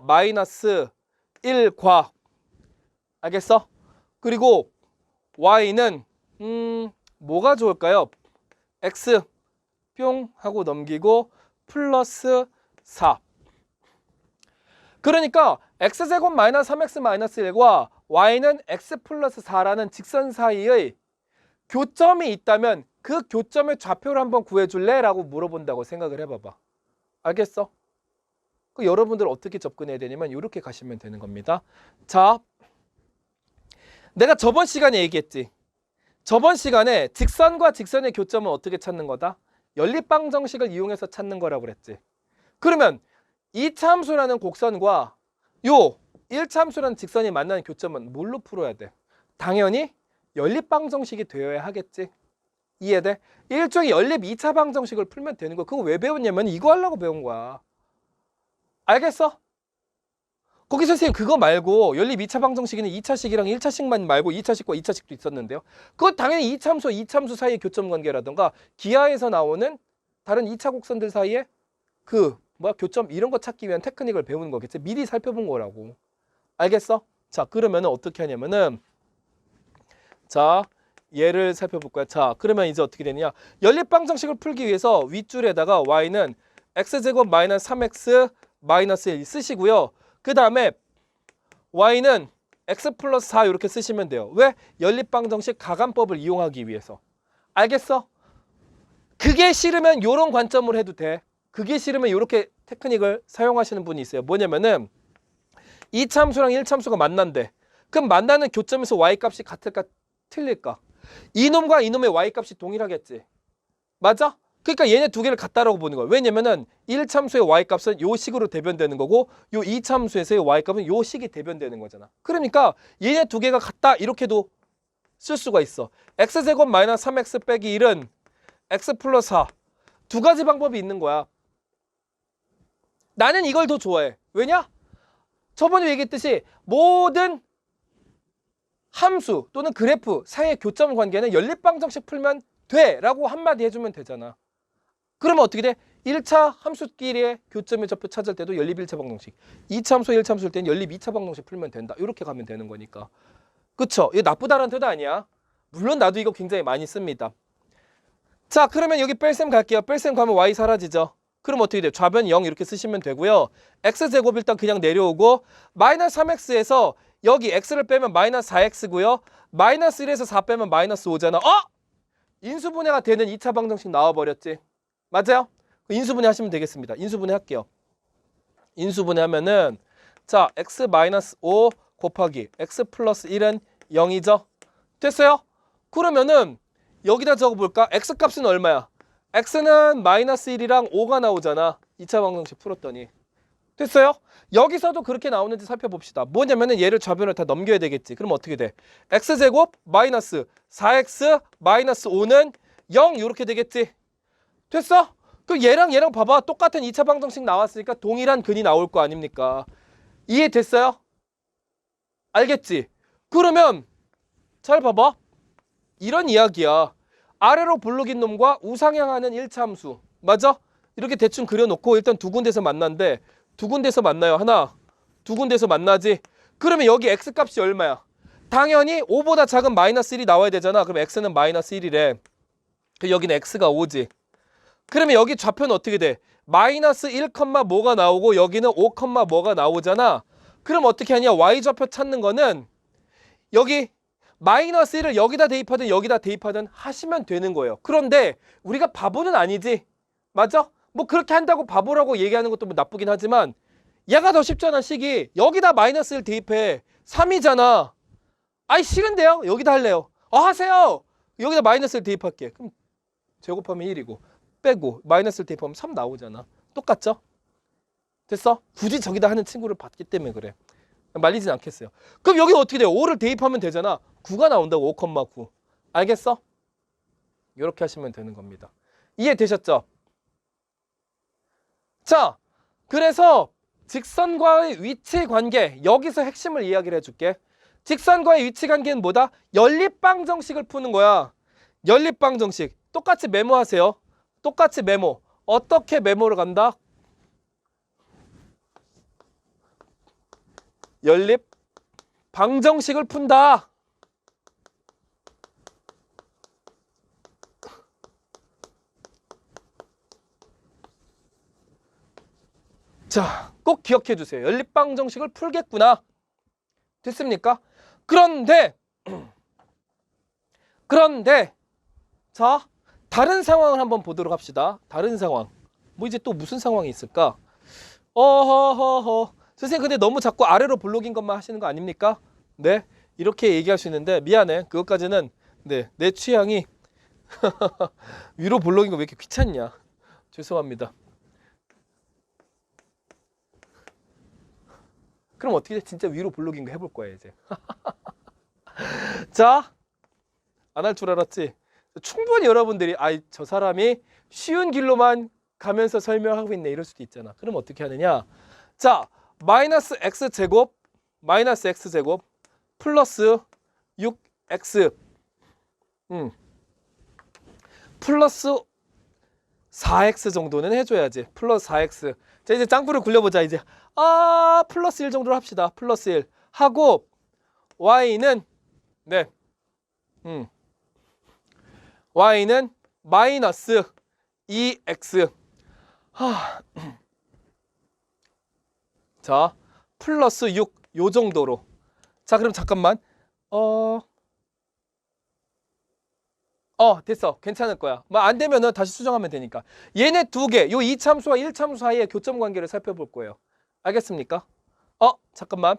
마이너스 1과 알겠어? 그리고 y는 뭐가 좋을까요? x 뿅 하고 넘기고 플러스 4. 그러니까 x제곱 마이너스 3x 마이너스 1과 y는 x 플러스 4라는 직선 사이의 교점이 있다면 그 교점의 좌표를 한번 구해줄래? 라고 물어본다고 생각을 해봐봐. 알겠어? 그 여러분들 어떻게 접근해야 되냐면 이렇게 가시면 되는 겁니다. 자, 내가 저번 시간에 얘기했지. 저번 시간에 직선과 직선의 교점은 어떻게 찾는 거다? 연립방 정식을 이용해서 찾는 거라고 그랬지. 그러면 이차 함수라는 곡선과 요 1차함수라는 직선이 만나는 교점은 뭘로 풀어야 돼? 당연히 연립방정식이 되어야 하겠지. 이해돼? 일종의 연립 2차 방정식을 풀면 되는 거야. 그거 왜 배웠냐면 이거 하려고 배운 거야. 알겠어? 거기 선생님 그거 말고 연립 2차 방정식에는 2차식이랑 1차식만 말고 2차식과 2차식도 있었는데요. 그건 당연히 2참수 사이의 교점 관계라던가 기하에서 나오는 다른 2차 곡선들 사이의 교점 이런 거 찾기 위한 테크닉을 배우는 거겠지. 미리 살펴본 거라고. 알겠어? 자, 그러면은 어떻게 하냐면은 자, 얘를 살펴볼 거야. 자, 그러면 이제 어떻게 되느냐? 연립 방정식을 풀기 위해서 윗줄에다가 y는 x제곱 마이너스 3x 마이너스 1 쓰시고요. 그 다음에 y는 x 플러스 4 이렇게 쓰시면 돼요. 왜? 연립방정식 가감법을 이용하기 위해서. 알겠어? 그게 싫으면 이런 관점으로 해도 돼. 그게 싫으면 이렇게 테크닉을 사용하시는 분이 있어요. 뭐냐면은 2차함수랑 1차함수가 만난대. 그럼 만나는 교점에서 y값이 같을까 틀릴까? 이놈과 이놈의 y값이 동일하겠지. 맞아? 그러니까 얘네 두 개를 같다라고 보는 거야. 왜냐면은 1참수의 y값은 요 식으로 대변되는 거고 요 2참수에서의 y값은 요 식이 대변되는 거잖아. 그러니까 얘네 두 개가 같다 이렇게도 쓸 수가 있어. x제곱 마이너스 3x 빼기 1은 x 플러스 4. 두 가지 방법이 있는 거야. 나는 이걸 더 좋아해. 왜냐? 저번에 얘기했듯이 모든 함수 또는 그래프 사이의 교점 관계는 연립방정식 풀면 돼 라고 한마디 해주면 되잖아. 그러면 어떻게 돼? 1차 함수끼리의 교점의 좌표 찾을 때도 연립 1차 방정식, 2차 함수 1차 함수일 때는 연립 2차 방정식 풀면 된다. 이렇게 가면 되는 거니까. 그쵸? 이거 나쁘다는 뜻 아니야. 물론 나도 이거 굉장히 많이 씁니다. 자, 그러면 여기 뺄셈 갈게요. 뺄셈 가면 y 사라지죠. 그럼 어떻게 돼요? 좌변 0 이렇게 쓰시면 되고요. x제곱 일단 그냥 내려오고 마이너스 3x에서 여기 x를 빼면 마이너스 4x고요. 마이너스 1에서 4 빼면 마이너스 5잖아. 인수분해가 되는 2차 방정식 나와버렸지. 맞아요? 인수분해 하시면 되겠습니다. 인수분해 할게요. 인수분해 하면은 자, x 마이너스 5 곱하기 x 플러스 1은 0이죠. 됐어요? 그러면은 여기다 적어볼까? x 값은 얼마야? x는 마이너스 1이랑 5가 나오잖아. 2차 방정식 풀었더니. 됐어요? 여기서도 그렇게 나오는지 살펴봅시다. 뭐냐면은 얘를 좌변을 다 넘겨야 되겠지. 그럼 어떻게 돼? x제곱 마이너스 4x 마이너스 5는 0 이렇게 되겠지. 됐어? 그럼 얘랑 봐봐. 똑같은 2차 방정식 나왔으니까 동일한 근이 나올 거 아닙니까? 이해됐어요? 알겠지? 그러면 잘 봐봐. 이런 이야기야. 아래로 볼록인 놈과 우상향하는 1차 함수. 맞아? 이렇게 대충 그려놓고 일단 두 군데서 만난대. 두 군데서 만나요. 하나, 두 군데서 만나지. 그러면 여기 x값이 얼마야? 당연히 5보다 작은 마이너스 1이 나와야 되잖아. 그럼 x는 마이너스 1이래. 여기는 x가 5지. 그러면 여기 좌표는 어떻게 돼? 마이너스 1, 뭐가 나오고 여기는 5, 뭐가 나오잖아. 그럼 어떻게 하냐? y좌표 찾는 거는 여기 마이너스 1을 여기다 대입하든 여기다 대입하든 하시면 되는 거예요. 그런데 우리가 바보는 아니지. 맞아? 뭐 그렇게 한다고 바보라고 얘기하는 것도 뭐 나쁘긴 하지만 얘가 더 쉽잖아. 식이 여기다 마이너스 1 대입해. 3이잖아. 아이 싫은데요? 여기다 할래요. 하세요. 여기다 마이너스 1 대입할게. 그럼 제곱하면 1이고 빼고 마이너스 1 대입하면 3 나오잖아. 똑같죠? 됐어? 굳이 저기다 하는 친구를 봤기 때문에 그래. 말리진 않겠어요. 그럼 여기 어떻게 돼요? 5를 대입하면 되잖아. 9가 나온다고. 5,9. 알겠어? 이렇게 하시면 되는 겁니다. 이해되셨죠? 자, 그래서 직선과의 위치 관계, 여기서 핵심을 이야기를 해줄게. 직선과의 위치 관계는 뭐다? 연립방정식을 푸는 거야. 연립방정식. 똑같이 메모하세요. 똑같이 메모. 어떻게 메모를 간다? 연립방정식을 푼다. 자, 꼭 기억해 주세요. 연립방정식을 풀겠구나. 됐습니까? 그런데 자, 다른 상황을 한번 보도록 합시다. 다른 상황. 뭐 이제 또 무슨 상황이 있을까? 선생님 근데 너무 자꾸 아래로 볼록인 것만 하시는 거 아닙니까? 네, 이렇게 얘기할 수 있는데 미안해. 그것까지는 네, 내 취향이 위로 볼록인 거 왜 이렇게 귀찮냐. 죄송합니다. 그럼 어떻게 돼? 진짜 위로 블록인 거 해볼 거야 이제. 자, 안 할 줄 알았지? 충분히 여러분들이 저 사람이 쉬운 길로만 가면서 설명하고 있네 이럴 수도 있잖아. 그럼 어떻게 하느냐? 자, 마이너스 x제곱 플러스 6x 플러스 4x 정도는 해줘야지. 플러스 4x. 자, 이제 짱구를 굴려보자 이제. 플러스 1 정도로 합시다. 플러스 1 하고 y는 y는 마이너스 2x 자, 플러스 6 요 정도로. 자, 그럼 잠깐만. 됐어. 괜찮을 거야. 뭐 안 되면은 다시 수정하면 되니까. 얘네 두 개, 요 2참수와 1참수 사이의 교점 관계를 살펴볼 거예요. 알겠습니까? 잠깐만.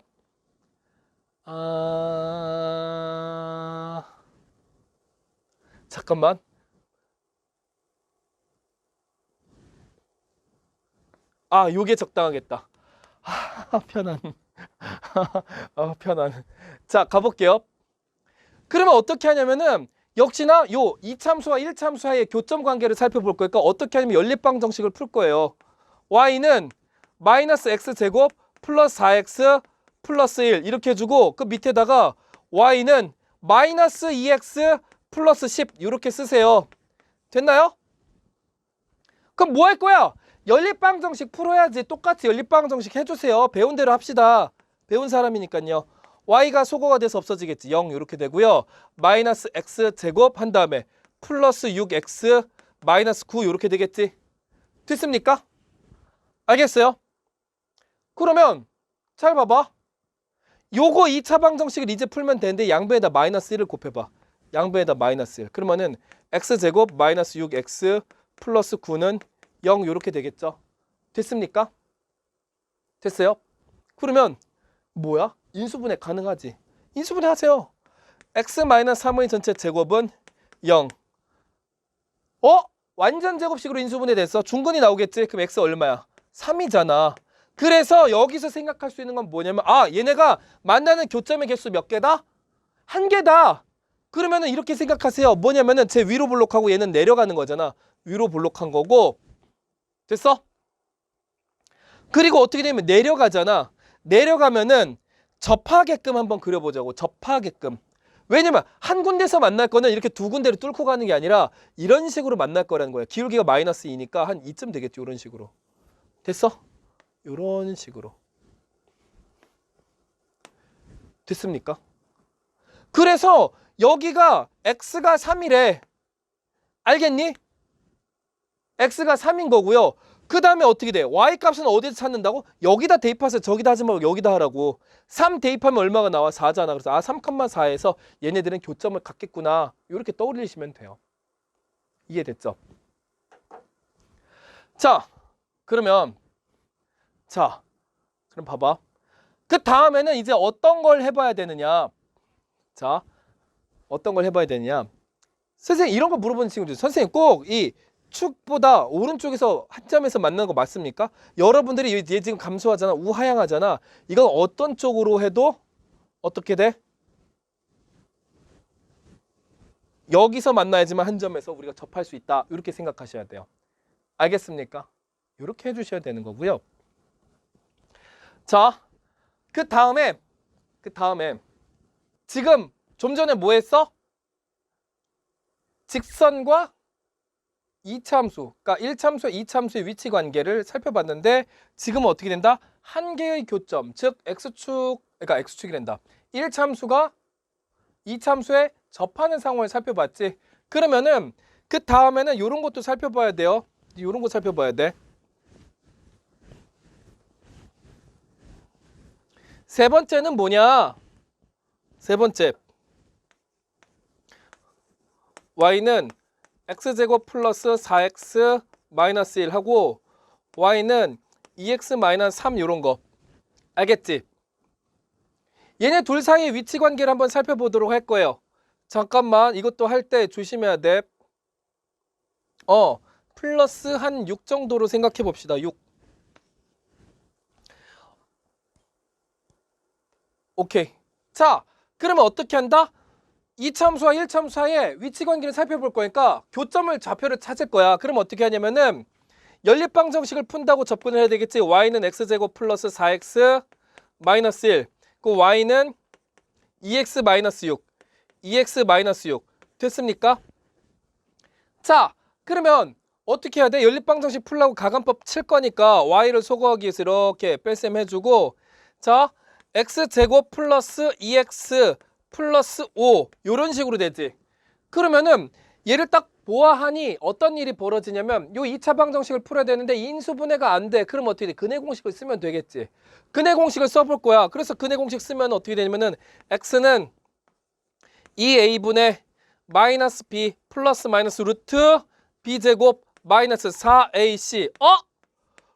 잠깐만. 요게 적당하겠다. 편안. 편안. 자, 가볼게요. 그러면 어떻게 하냐면은 역시나 요 2참수와 1참수 사이의 교점 관계를 살펴볼 거니까 어떻게 하냐면 연립방 정식을 풀 거예요. y는 마이너스 x제곱 플러스 4x 플러스 1 이렇게 해주고 그 밑에다가 y는 마이너스 2x 플러스 10 이렇게 쓰세요. 됐나요? 그럼 뭐 할 거야? 연립방 정식 풀어야지. 똑같이 연립방 정식 해주세요. 배운 대로 합시다. 배운 사람이니까요. y가 소거가 돼서 없어지겠지. 0 이렇게 되고요. 마이너스 x제곱 한 다음에 플러스 6x 마이너스 9 이렇게 되겠지. 됐습니까? 알겠어요? 그러면 잘 봐봐. 요거 2차 방정식을 이제 풀면 되는데 양변에다 마이너스 1을 곱해봐. 양변에다 마이너스 1. 그러면은 x제곱 마이너스 6x 플러스 9는 0 이렇게 되겠죠. 됐습니까? 됐어요? 그러면 뭐야? 인수분해 가능하지. 인수분해 하세요. x-3의 전체 제곱은 0. 완전 제곱식으로 인수분해 됐어. 중근이 나오겠지. 그럼 x 얼마야? 3이잖아. 그래서 여기서 생각할 수 있는 건 뭐냐면 얘네가 만나는 교점의 개수 몇 개다? 한 개다. 그러면은 이렇게 생각하세요. 뭐냐면은 제 위로 블록하고 얘는 내려가는 거잖아. 위로 블록한 거고. 됐어? 그리고 어떻게 되면 내려가잖아. 내려가면은 접하게끔 한번 그려보자고. 접하게끔. 왜냐면 한 군데서 만날 거는 이렇게 두 군데를 뚫고 가는 게 아니라 이런 식으로 만날 거라는 거야. 기울기가 마이너스 2니까 한 2쯤 되겠죠. 이런 식으로. 됐어? 이런 식으로. 됐습니까? 그래서 여기가 x가 3이래. 알겠니? x가 3인 거고요. 그 다음에 어떻게 돼? y값은 어디서 찾는다고? 여기다 대입하세요. 저기다 하지 말고 여기다 하라고. 3 대입하면 얼마가 나와? 4잖아. 그래서 3,4에서 얘네들은 교점을 갖겠구나. 이렇게 떠올리시면 돼요. 이해됐죠? 자, 그럼 봐봐. 그 다음에는 이제 어떤 걸 해봐야 되느냐. 자, 어떤 걸 해봐야 되느냐. 선생님 이런 거 물어보는 친구들. 선생님 꼭 이 축보다 오른쪽에서 한 점에서 만나는 거 맞습니까? 여러분들이 얘 지금 감소하잖아. 우하향하잖아. 이건 어떤 쪽으로 해도 어떻게 돼? 여기서 만나야지만 한 점에서 우리가 접할 수 있다. 이렇게 생각하셔야 돼요. 알겠습니까? 이렇게 해주셔야 되는 거고요. 자, 그 다음에 지금 좀 전에 뭐 했어? 직선과 2차함수, 그러니까 1차함수와 2차함수의 위치 관계를 살펴봤는데 지금은 어떻게 된다? 한 개의 교점, 즉 x축, 그러니까 x축이란다. 1차함수가 2차함수에 접하는 상황을 살펴봤지. 그러면은 그 다음에는 이런 것도 살펴봐야 돼요. 이런 거 살펴봐야 돼. 세 번째는 뭐냐? 세 번째. y는 x제곱 플러스 4x 마이너스 1 하고 y는 2x 마이너스 3 이런 거. 알겠지? 얘네 둘 사이의 위치 관계를 한번 살펴보도록 할 거예요. 잠깐만, 이것도 할 때 조심해야 돼. 플러스 한 6 정도로 생각해 봅시다. 6. 오케이. 자, 그러면 어떻게 한다? 2차 함수와 1차 함수 사이의 위치 관계를 살펴볼 거니까 교점을 좌표를 찾을 거야. 그럼 어떻게 하냐면은 연립방정식을 푼다고 접근을 해야 되겠지. y는 x제곱 플러스 4x 마이너스 1. 그 y는 2x 마이너스 6. 2x 마이너스 6. 됐습니까? 자, 그러면 어떻게 해야 돼? 연립방정식 풀라고 가간법 칠 거니까 y를 소거하기 위해서 이렇게 뺄셈 해주고, 자, x제곱 플러스 2x 플러스 5 요런 식으로 되지. 그러면은 얘를 딱 보아하니 어떤 일이 벌어지냐면 요 2차 방정식을 풀어야 되는데 인수분해가 안 돼. 그럼 어떻게 돼? 근해 공식을 쓰면 되겠지. 근해 공식을 써볼 거야. 그래서 근해 공식 쓰면 어떻게 되냐면은 x는 2a분의 마이너스 b 플러스 마이너스 루트 b제곱 마이너스 4ac.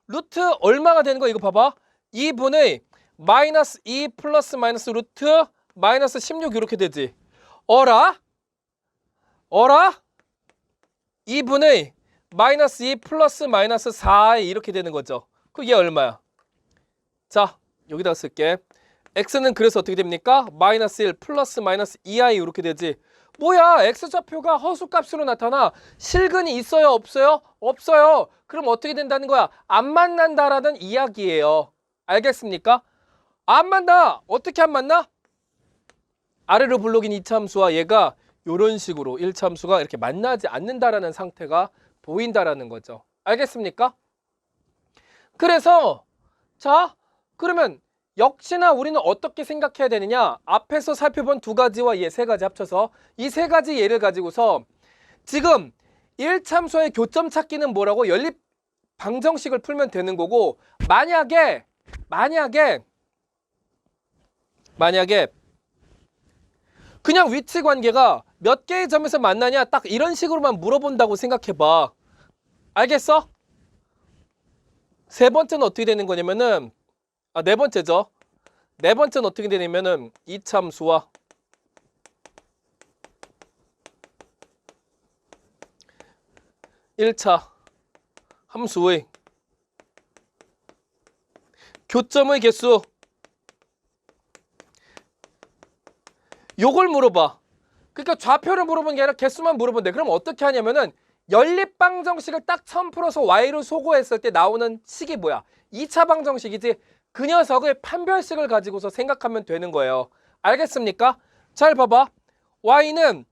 루트 얼마가 되는 거야? 이거 봐봐. 2분의 마이너스 2 플러스 마이너스 루트 마이너스 16 이렇게 되지. 어라? 2분의 마이너스 2 플러스 마이너스 4 이렇게 되는 거죠. 그게 얼마야? 자, 여기다 쓸게. x는 그래서 어떻게 됩니까? 마이너스 1 플러스 마이너스 2i 이렇게 되지. 뭐야, x좌표가 허수값으로 나타나. 실근이 있어요, 없어요? 없어요. 그럼 어떻게 된다는 거야? 안 만난다라는 이야기예요. 알겠습니까? 안 만나. 어떻게 안 만나? 아래로 블록인 2차 함수와 얘가 이런 식으로 1차 함수가 이렇게 만나지 않는다라는 상태가 보인다라는 거죠. 알겠습니까? 그래서 자, 그러면 역시나 우리는 어떻게 생각해야 되느냐? 앞에서 살펴본 두 가지와 얘 세 가지 합쳐서 이 세 가지 예를 가지고서 지금 1차 함수의 교점 찾기는 뭐라고? 연립 방정식을 풀면 되는 거고, 만약에 그냥 위치 관계가 몇 개의 점에서 만나냐 딱 이런 식으로만 물어본다고 생각해봐. 알겠어? 세 번째는 어떻게 되는 거냐면은 네 번째죠. 네 번째는 어떻게 되냐면은 2차 함수와 1차 함수의 교점의 개수, 요걸 물어봐. 그러니까 좌표를 물어보는 게 아니라 개수만 물어보면 돼. 그럼 어떻게 하냐면은 연립방정식을 딱 처음 풀어서 y를 소거했을 때 나오는 식이 뭐야? 2차 방정식이지. 그 녀석의 판별식을 가지고서 생각하면 되는 거예요. 알겠습니까? 잘 봐봐. y는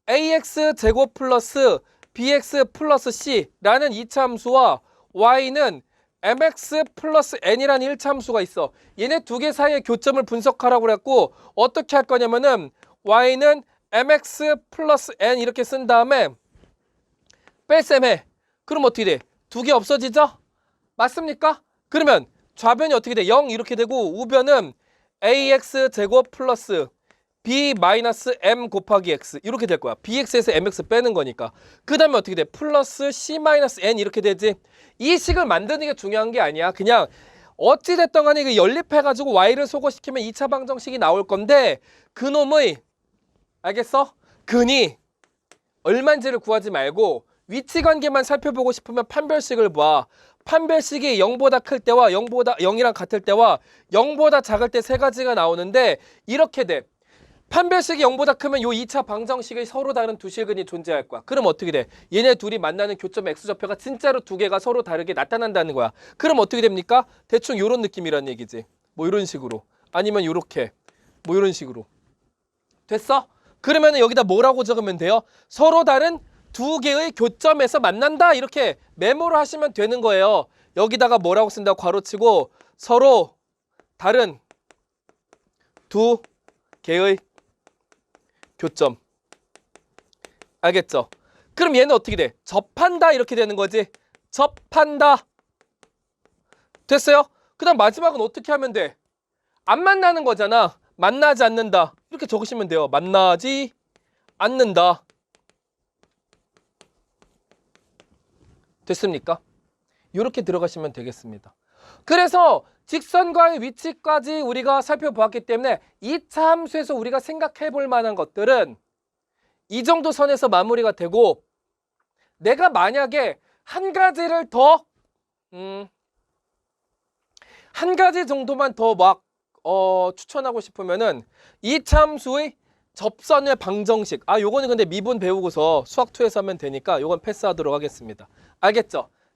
ax 제곱 플러스 bx 플러스 c라는 2차 함수와 y는 mx 플러스 n이라는 1차 함수가 있어. 얘네 두 개 사이의 교점을 분석하라고 그랬고, 어떻게 할 거냐면은 y는 mx 플러스 n 이렇게 쓴 다음에 뺄셈해. 그럼 어떻게 돼? 두 개 없어지죠? 맞습니까? 그러면 좌변이 어떻게 돼? 0 이렇게 되고, 우변은 ax 제곱 플러스 b 마이너스 m 곱하기 x 이렇게 될 거야. bx에서 mx 빼는 거니까. 그 다음에 어떻게 돼? 플러스 c 마이너스 n 이렇게 되지. 이 식을 만드는 게 중요한 게 아니야. 그냥 어찌됐든 간에 이거 연립해가지고 y를 소거시키면 2차 방정식이 나올 건데, 그놈의 알겠어? 근이 얼마인지를 구하지 말고 위치 관계만 살펴보고 싶으면 판별식을 봐. 판별식이 0보다 클 때와 0이랑 같을 때와 0보다 작을 때 세 가지가 나오는데, 이렇게 돼. 판별식이 0보다 크면 요 2차 방정식이 서로 다른 두 실근이 존재할 거야. 그럼 어떻게 돼? 얘네 둘이 만나는 교점 x좌표가 진짜로 두 개가 서로 다르게 나타난다는 거야. 그럼 어떻게 됩니까? 대충 요런 느낌이란 얘기지. 뭐 이런 식으로. 아니면 요렇게. 뭐 이런 식으로. 됐어? 그러면 여기다 뭐라고 적으면 돼요? 서로 다른 두 개의 교점에서 만난다 이렇게 메모를 하시면 되는 거예요. 여기다가 뭐라고 쓴다고 괄호치고 서로 다른 두 개의 교점. 알겠죠? 그럼 얘는 어떻게 돼? 접한다 이렇게 되는 거지. 접한다. 됐어요? 그 다음 마지막은 어떻게 하면 돼? 안 만나는 거잖아. 만나지 않는다 이렇게 적으시면 돼요. 만나지 않는다. 됐습니까? 이렇게 들어가시면 되겠습니다. 그래서 직선과의 위치까지 우리가 살펴보았기 때문에 2차 함수에서 우리가 생각해 볼 만한 것들은 이 정도 선에서 마무리가 되고, 내가 만약에 한 가지를 더 한 가지 정도만 더 막 추천하고 싶으면은 이차함수의 접선의 방정식. 요거는 근데 미분 배우고서 수학 2에서 하면 되니까 요건 패스하도록 하겠습니다. 알겠죠?